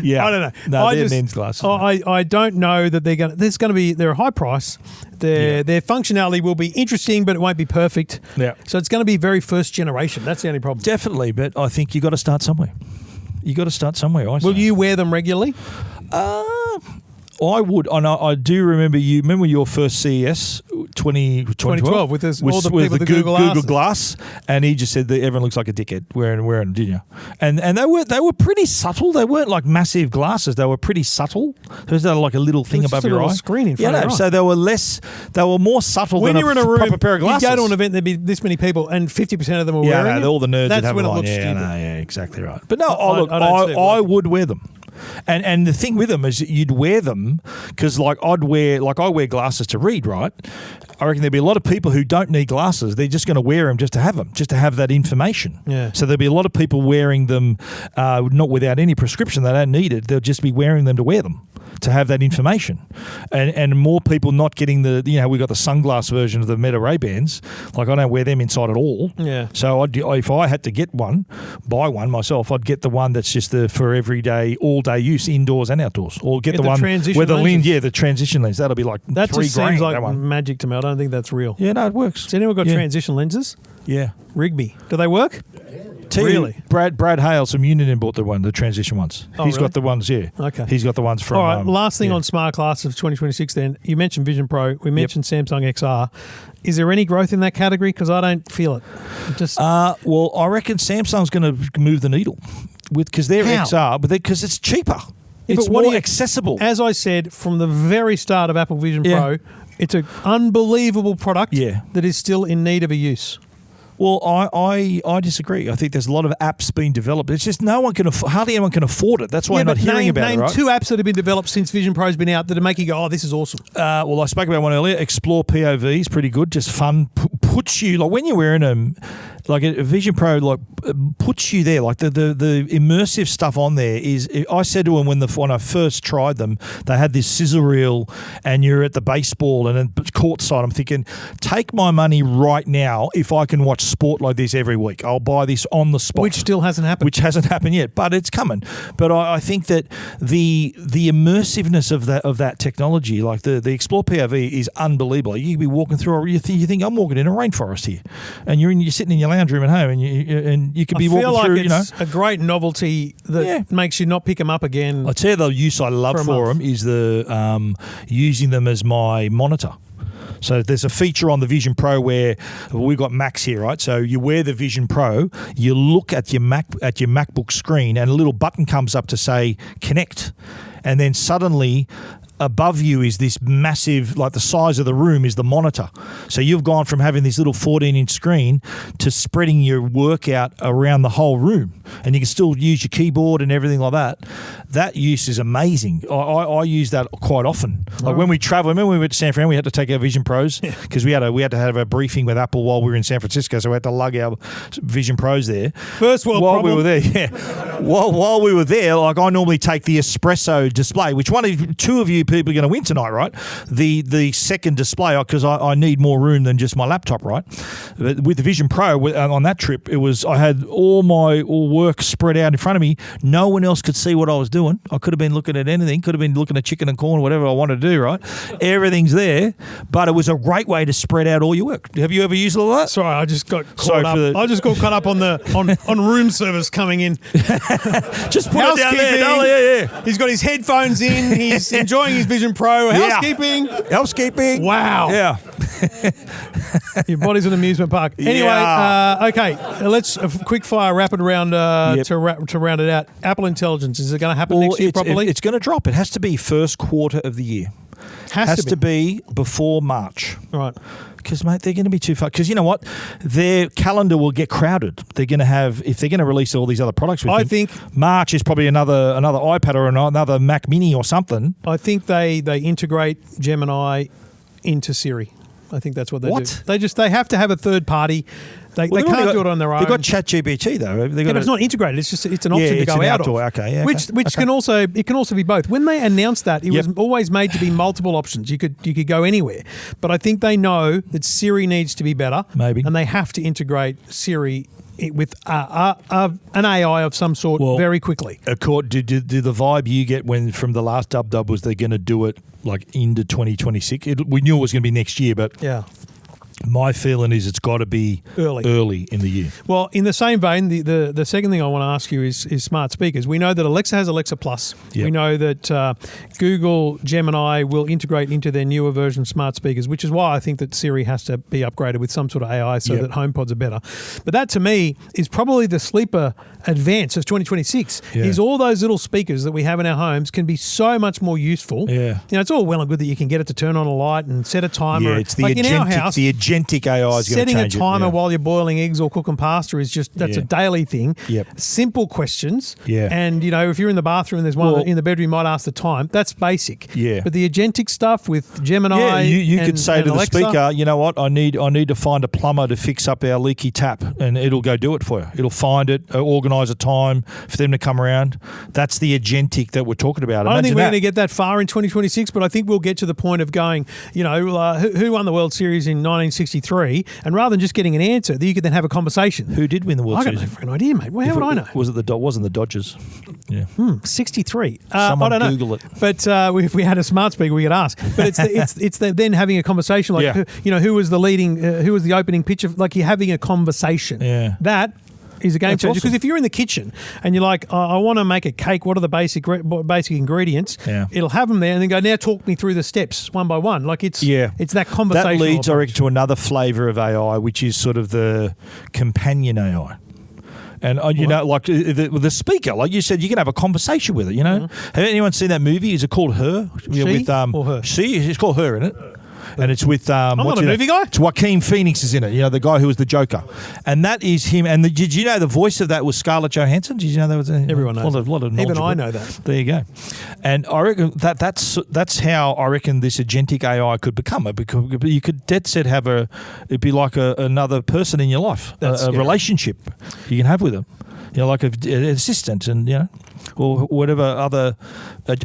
Speaker 2: Yeah.
Speaker 1: I don't know.
Speaker 2: No, they're men's glasses.
Speaker 1: I don't know that they're a high price. Their functionality will be interesting, but it won't be perfect.
Speaker 2: Yeah.
Speaker 1: So it's going to be very first generation. That's the only problem.
Speaker 2: Definitely, but I think you've got to start somewhere. You've got to start somewhere, I say.
Speaker 1: Will you wear them regularly?
Speaker 2: I would. I do remember you. Remember your first CES 2012
Speaker 1: with all the people with the Google
Speaker 2: Glass, and he just said that everyone looks like a dickhead wearing them, didn't you? And they were pretty subtle. They weren't like massive glasses. They were pretty subtle. There was like a little thing above your eye.
Speaker 1: Screen in front of your eye.
Speaker 2: So they were less. They were more subtle
Speaker 1: when
Speaker 2: than
Speaker 1: you're in a room,
Speaker 2: proper pair of glasses.
Speaker 1: You go to an event, there'd be this many people, and 50% of them are wearing it.
Speaker 2: All the nerds
Speaker 1: That's
Speaker 2: would have
Speaker 1: when
Speaker 2: them
Speaker 1: it
Speaker 2: on.
Speaker 1: looks
Speaker 2: Yeah,
Speaker 1: stupid.
Speaker 2: yeah, exactly right. But no,
Speaker 1: I
Speaker 2: would wear them. And the thing with them is you'd wear them because I wear glasses to read, right? I reckon there'd be a lot of people who don't need glasses. They're just going to wear them just to have them, just to have that information.
Speaker 1: Yeah.
Speaker 2: So there'll be a lot of people wearing them not without any prescription. They don't need it. They'll just be wearing them to wear them, to have that information. And more people not getting we got the sunglass version of the Meta Ray-Bans. Like I don't wear them inside at all.
Speaker 1: Yeah.
Speaker 2: So if I had to buy one myself, I'd get the one that's just for everyday, all-day use, indoors and outdoors. Or get the one where the lens, the transition lens. That'll be like
Speaker 1: that
Speaker 2: $3,000.
Speaker 1: Just seems like magic to me. I don't think that's real.
Speaker 2: Yeah, no, it works.
Speaker 1: Has anyone got transition lenses?
Speaker 2: Yeah.
Speaker 1: Rigby. Do they work? Really?
Speaker 2: Brad Hales from Union bought the transition ones. He's got the ones,
Speaker 1: Okay.
Speaker 2: He's got the ones from...
Speaker 1: All right, last thing on smart glasses of 2026 then. You mentioned Vision Pro. We mentioned Samsung XR. Is there any growth in that category? Because I don't feel it.
Speaker 2: Well, I reckon Samsung's going to move the needle because they're XR, because it's cheaper. It's more accessible.
Speaker 1: As I said, from the very start of Apple Vision Pro, it's an unbelievable product that is still in need of a use.
Speaker 2: Well, I disagree. I think there's a lot of apps being developed. It's just hardly anyone can afford it. That's why I'm not hearing about it, right?
Speaker 1: Name two apps that have been developed since Vision Pro's been out that make you go, oh, this is awesome.
Speaker 2: Well, I spoke about one earlier. Explore POV is pretty good. Just fun. Puts you, like when you're wearing them, like a Vision Pro, like puts you there. Like the immersive stuff on there is. I said to him when I first tried them, they had this sizzle reel, and you're at the baseball and then courtside. I'm thinking, take my money right now if I can watch sport like this every week. I'll buy this on the spot.
Speaker 1: Which still hasn't happened.
Speaker 2: Which hasn't happened yet, but it's coming. But I think that the immersiveness of that technology, like the Explore POV, is unbelievable. You could be walking through, you think I'm walking in a rainforest here, and you're sitting in your lounge room at home, and you could be walking through.
Speaker 1: It's a great novelty that makes you not pick them up again.
Speaker 2: I tell you, the use I love for them is the using them as my monitor. So there's a feature on the Vision Pro where we've got Macs here, right? So you wear the Vision Pro, you look at your MacBook screen, and a little button comes up to say connect, and then suddenly above you is this massive, like the size of the room is the monitor. So you've gone from having this little 14-inch screen to spreading your work out around the whole room, and you can still use your keyboard and everything like that. That use is amazing. I use that quite often. Like when we travel, remember when we went to San Fran, we had to take our Vision Pros because we had to have a briefing with Apple while we were in San Francisco, so we had to lug our Vision Pros there.
Speaker 1: First world problem.
Speaker 2: While we were there, while we were there, like I normally take the espresso display, which two of you people are going to win tonight, right? The second display, because I need more room than just my laptop, right? But with the Vision Pro on that trip, I had all work spread out in front of me. No one else could see what I was doing. I could have been looking at anything. Could have been looking at chicken and corn, whatever I wanted to do, right? Everything's there. But it was a great way to spread out all your work. Have you ever used all that?
Speaker 1: Sorry, I just got caught up. I just got caught up on room service coming in.
Speaker 2: Just put it down there. No, yeah.
Speaker 1: He's got his headphones in. He's enjoying his Vision Pro. Housekeeping.
Speaker 5: Housekeeping.
Speaker 1: Wow.
Speaker 2: Yeah.
Speaker 1: Your body's an amusement park. Anyway, okay, let's quick fire rapid round to round it out. Apple Intelligence, is it going to happen next year properly?
Speaker 2: It's going to drop. It has to be first quarter of the year. Has to be before March.
Speaker 1: Right.
Speaker 2: Because, mate, they're going to be too far. Because you know what? Their calendar will get crowded. They're going to have, if they're going to release all these other products,
Speaker 1: I think
Speaker 2: March is probably another iPad or another Mac Mini or something.
Speaker 1: I think they integrate Gemini into Siri. I think that's what they do. They have to have a third party. They can't do it on their own.
Speaker 2: They've got ChatGPT though.
Speaker 1: But it's not integrated. it's an option to go out of.
Speaker 2: Okay, yeah,
Speaker 1: which can also be both. When they announced that, it was always made to be multiple options. You could go anywhere. But I think they know that Siri needs to be better.
Speaker 2: Maybe.
Speaker 1: And they have to integrate Siri with an AI of some sort very quickly.
Speaker 2: Do the vibe you get from the last dub was they're going to do it like into 2026? We knew it was going to be next year, but my feeling is it's got to be early in the year.
Speaker 1: Well, in the same vein, the second thing I want to ask you is smart speakers. We know that Alexa has Alexa Plus. Yep. We know that Google Gemini will integrate into their newer version smart speakers, which is why I think that Siri has to be upgraded with some sort of AI so that HomePods are better. But that, to me, is probably the sleeper advance of 2026. Is all those little speakers that we have in our homes can be so much more useful.
Speaker 2: Yeah.
Speaker 1: You know, it's all well and good that you can get it to turn on a light and set a timer.
Speaker 2: Yeah, it's the
Speaker 1: like in our house,
Speaker 2: the Agentic AI is going to change it.
Speaker 1: Setting a timer while you're boiling eggs or cooking pasta is that's a daily thing.
Speaker 2: Yep.
Speaker 1: Simple questions.
Speaker 2: Yeah.
Speaker 1: And, you know, if you're in the bathroom and there's one in the bedroom, you might ask the time. That's basic.
Speaker 2: Yeah.
Speaker 1: But the Agentic stuff with Gemini
Speaker 2: you could say to
Speaker 1: Alexa,
Speaker 2: the speaker, you know what, I need to find a plumber to fix up our leaky tap, and it'll go do it for you. It'll find it, organise a time for them to come around. That's the Agentic that we're talking about.
Speaker 1: I don't think we're going to get that far in 2026, but I think we'll get to the point of going, you know, who won the World Series in 1963? And rather than just getting an answer, you could then have a conversation.
Speaker 2: Who did win the World Series?
Speaker 1: I got no freaking idea, mate. Well, how would I know?
Speaker 2: Wasn't the Dodgers? Yeah.
Speaker 1: 63.
Speaker 2: Someone
Speaker 1: I don't
Speaker 2: Google
Speaker 1: know.
Speaker 2: it.
Speaker 1: But if we had a smart speaker, we could ask. But it's then having a conversation like, who was the opening pitcher? Like you're having a conversation.
Speaker 2: Yeah.
Speaker 1: That is a game changer. Because if you're in the kitchen and you're like, I want to make a cake, what are the basic ingredients?
Speaker 2: Yeah.
Speaker 1: It'll have them there and then go, now talk me through the steps one by one. Like it's that conversation.
Speaker 2: That leads, I reckon, to another flavour of AI, which is sort of the companion AI. And, you know, like the speaker, like you said, you can have a conversation with it, you know. Mm-hmm. Have anyone seen that movie? Is it called Her?
Speaker 1: She or Her?
Speaker 2: It's called Her, isn't it? And it's with
Speaker 1: I'm not a movie guy.
Speaker 2: It's Joaquin Phoenix is in it. You know, the guy who was the Joker, and that is him. And did you know the voice of that was Scarlett Johansson? Did you know that was
Speaker 1: everyone knows?
Speaker 2: A lot of
Speaker 1: even I know that.
Speaker 2: There you go. And I reckon that's how I reckon this Agentic AI could become. You could dead set have it'd be like another person in your life, a relationship you can have with them. You know, like an assistant, and you know, or whatever other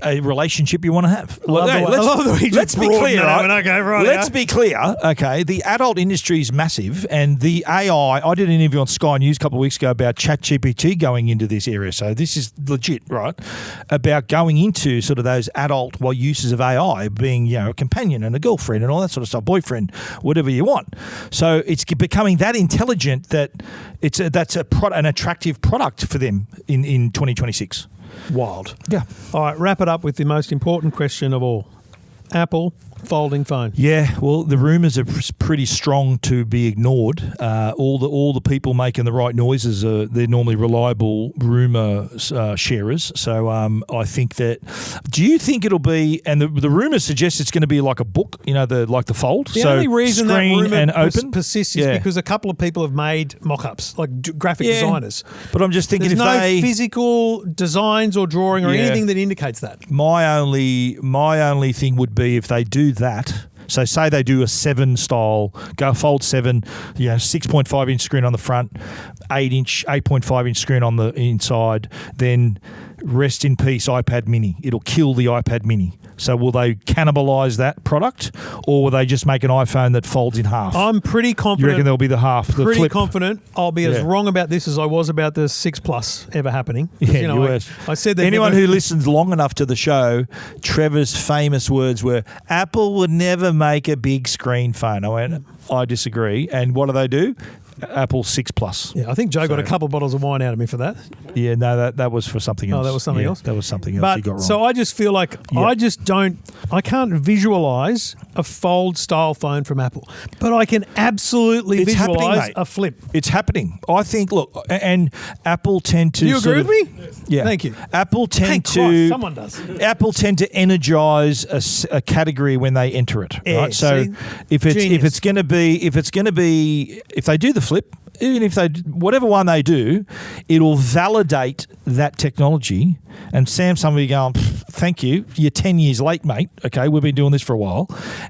Speaker 2: a relationship you want to have. Let's be clear. Let's be clear. Okay, the adult industry is massive, and the AI. I did an interview on Sky News a couple of weeks ago about ChatGPT going into this area. So this is legit, right? About going into sort of those adult uses of AI, being a companion and a girlfriend and all that sort of stuff, boyfriend, whatever you want. So it's becoming that intelligent that that's an attractive product for them in 2026.
Speaker 1: Wild.
Speaker 2: Yeah.
Speaker 1: All right, wrap it up with the most important question of all. Apple folding phone.
Speaker 2: Yeah, well, the rumours are pretty strong to be ignored. All the people making the right noises they're normally reliable rumour sharers. So I think that. Do you think it'll be? And the rumours suggest it's going to be like a book. You know, like the Fold.
Speaker 1: The only reason that rumour persists is
Speaker 2: Yeah.
Speaker 1: because a couple of people have made mock-ups, like graphic designers.
Speaker 2: But I'm just thinking,
Speaker 1: there's no physical designs or drawing or anything that indicates that.
Speaker 2: My only thing would be if they do that. So say they do a 7 style, Fold 7, 6.5 inch screen on the front, 8.5 inch screen on the inside, then rest in peace iPad mini. It'll kill the iPad mini. So will they cannibalise that product, or will they just make an iPhone that folds in half?
Speaker 1: I'm pretty confident.
Speaker 2: You reckon there'll be the half, the
Speaker 1: pretty
Speaker 2: flip?
Speaker 1: confident I'll be as
Speaker 2: Yeah.
Speaker 1: wrong about this as I was about the 6 Plus ever happening. 'Cause,
Speaker 2: Yeah, you were.
Speaker 1: I said that
Speaker 2: anyone who listens long enough to the show, Trevor's famous words were, "Apple would never make a big screen phone." I went, I disagree. And what do? Apple 6 Plus.
Speaker 1: Yeah, I think Joe got a couple of bottles of wine out of me for that.
Speaker 2: Yeah, no, that was for something else.
Speaker 1: Oh, that was something else?
Speaker 2: That was something else
Speaker 1: But
Speaker 2: you got wrong.
Speaker 1: so I just feel like I can't visualise a fold style phone from Apple, but I can absolutely
Speaker 2: It's happening,
Speaker 1: visualise
Speaker 2: mate.
Speaker 1: a flip.
Speaker 2: It's happening. I think, look, and Apple tend to
Speaker 1: Do you agree with me?
Speaker 2: Yeah.
Speaker 1: Thank you.
Speaker 2: Apple
Speaker 1: Thank
Speaker 2: tend
Speaker 1: Christ,
Speaker 2: to
Speaker 1: someone does.
Speaker 2: Apple tend to energize a category when they enter it.
Speaker 1: Yeah,
Speaker 2: right? So
Speaker 1: see?
Speaker 2: if
Speaker 1: Genius.
Speaker 2: it's going to be if they do the flip, even if whatever one they do, it'll validate that technology. And Samsung will be going, thank you, you're 10 years late, mate. Okay, we've been doing this for a while.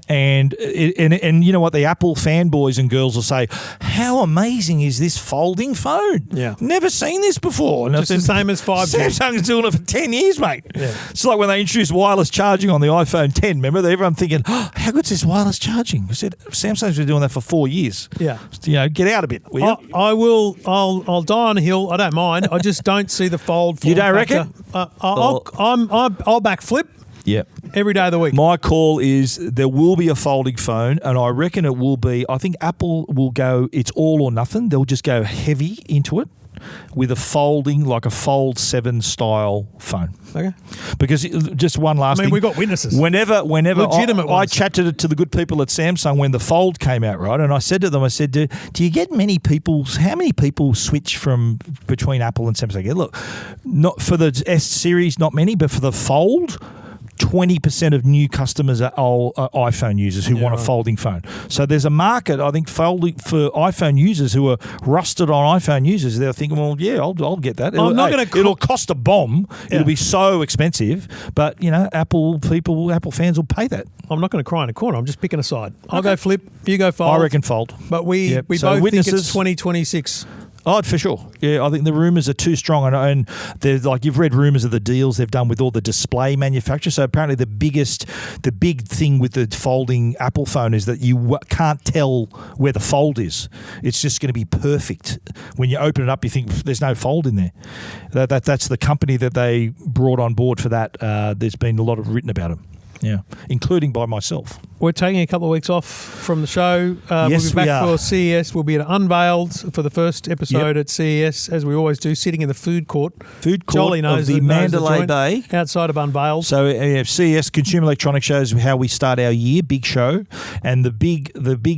Speaker 2: And you know what, the Apple fanboys and girls will say, how amazing is this folding phone?
Speaker 1: Yeah.
Speaker 2: Never seen this before. And
Speaker 1: Just the same as 5G.
Speaker 2: Samsung's doing it for 10 years, mate.
Speaker 1: Yeah.
Speaker 2: It's like when they introduced wireless charging on the iPhone 10. Remember, everyone thinking, how good's this wireless charging? I said, Samsung's been doing that for 4 years.
Speaker 1: Yeah.
Speaker 2: Get out a bit, will you?
Speaker 1: I'll die on a hill. I don't mind. I just don't see the fold.
Speaker 2: You don't
Speaker 1: factor.
Speaker 2: reckon?
Speaker 1: I'll back flip
Speaker 2: Yeah.
Speaker 1: every day of the week.
Speaker 2: My call is there will be a folding phone, and I reckon it will be. I think Apple will go, it's all or nothing. They'll just go heavy into it with a folding, like a Fold 7 style phone.
Speaker 1: Okay.
Speaker 2: Because just one last thing.
Speaker 1: we've got witnesses.
Speaker 2: Whenever
Speaker 1: Legitimate
Speaker 2: I
Speaker 1: ones.
Speaker 2: chatted it to the good people at Samsung when the Fold came out, right? And I said to them, do you get many people, how many people switch from between Apple and Samsung? Yeah, look, not for the S series, not many, but for the Fold, 20% of new customers are iPhone users who want a folding phone. So there's a market, I think, folding for iPhone users who are rusted on iPhone users. They're thinking, well, yeah, I'll get that. It'll cost a bomb.
Speaker 1: Yeah.
Speaker 2: It'll be so expensive, but Apple fans will pay that.
Speaker 1: I'm not going to cry in a corner. I'm just picking a side. I'll go flip. You go fold.
Speaker 2: I reckon fold.
Speaker 1: But we
Speaker 2: Yep.
Speaker 1: both
Speaker 2: So
Speaker 1: think
Speaker 2: witnesses-
Speaker 1: it's 2026.
Speaker 2: Oh, for sure. Yeah, I think the rumours are too strong. And there's like you've read rumours of the deals they've done with all the display manufacturers. So apparently the big thing with the folding Apple phone is that you can't tell where the fold is. It's just going to be perfect. When you open it up, you think there's no fold in there. That's the company that they brought on board for that. There's been a lot written about them. Yeah, including by myself.
Speaker 1: We're taking a couple of weeks off from the show.
Speaker 2: Yes,
Speaker 1: we'll be
Speaker 2: we
Speaker 1: back
Speaker 2: are.
Speaker 1: for CES. We'll be at Unveiled for the first episode at CES, as we always do, sitting in the food court. Jolly knows
Speaker 2: of the
Speaker 1: knows
Speaker 2: Mandalay
Speaker 1: joint,
Speaker 2: Bay.
Speaker 1: outside of Unveiled.
Speaker 2: So CES, Consumer Electronics Shows, how we start our year, big show, and the big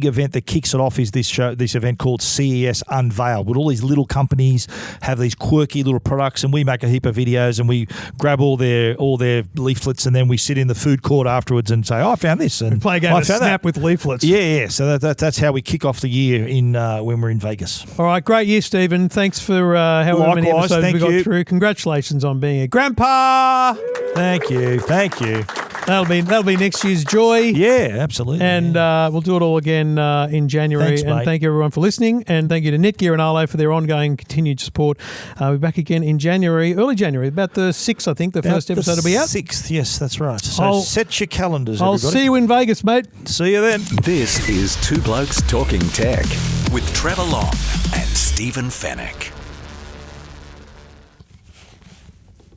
Speaker 2: event that kicks it off is this event called CES Unveiled, where all these little companies have these quirky little products, and we make a heap of videos, and we grab all their leaflets, and then we sit in the food court afterwards and say, I found this, and
Speaker 1: Play a game
Speaker 2: I
Speaker 1: of
Speaker 2: found
Speaker 1: Snap
Speaker 2: that.
Speaker 1: with leaflets.
Speaker 2: Yeah. So that's how we kick off the year when we're in Vegas.
Speaker 1: All right, great year, Stephen. Thanks for however many
Speaker 2: Likewise,
Speaker 1: episodes we
Speaker 2: thank
Speaker 1: got
Speaker 2: you.
Speaker 1: through. Congratulations on being a grandpa.
Speaker 2: Thank you.
Speaker 1: That'll be next year's joy.
Speaker 2: Yeah, absolutely.
Speaker 1: And we'll do it all again in January.
Speaker 2: Thanks,
Speaker 1: and
Speaker 2: mate.
Speaker 1: thank you, everyone, for listening. And thank you to NETGEAR and ARLO for their ongoing continued support. We'll be back again in January, early January, about the 6th, I think. The first episode will be out.
Speaker 2: 6th, yes, that's right. So set your calendars,
Speaker 1: I'll
Speaker 2: everybody.
Speaker 1: see you in Vegas, mate.
Speaker 2: See you then.
Speaker 3: This is Two Blokes Talking Tech with Trevor Long and Stephen Fennick.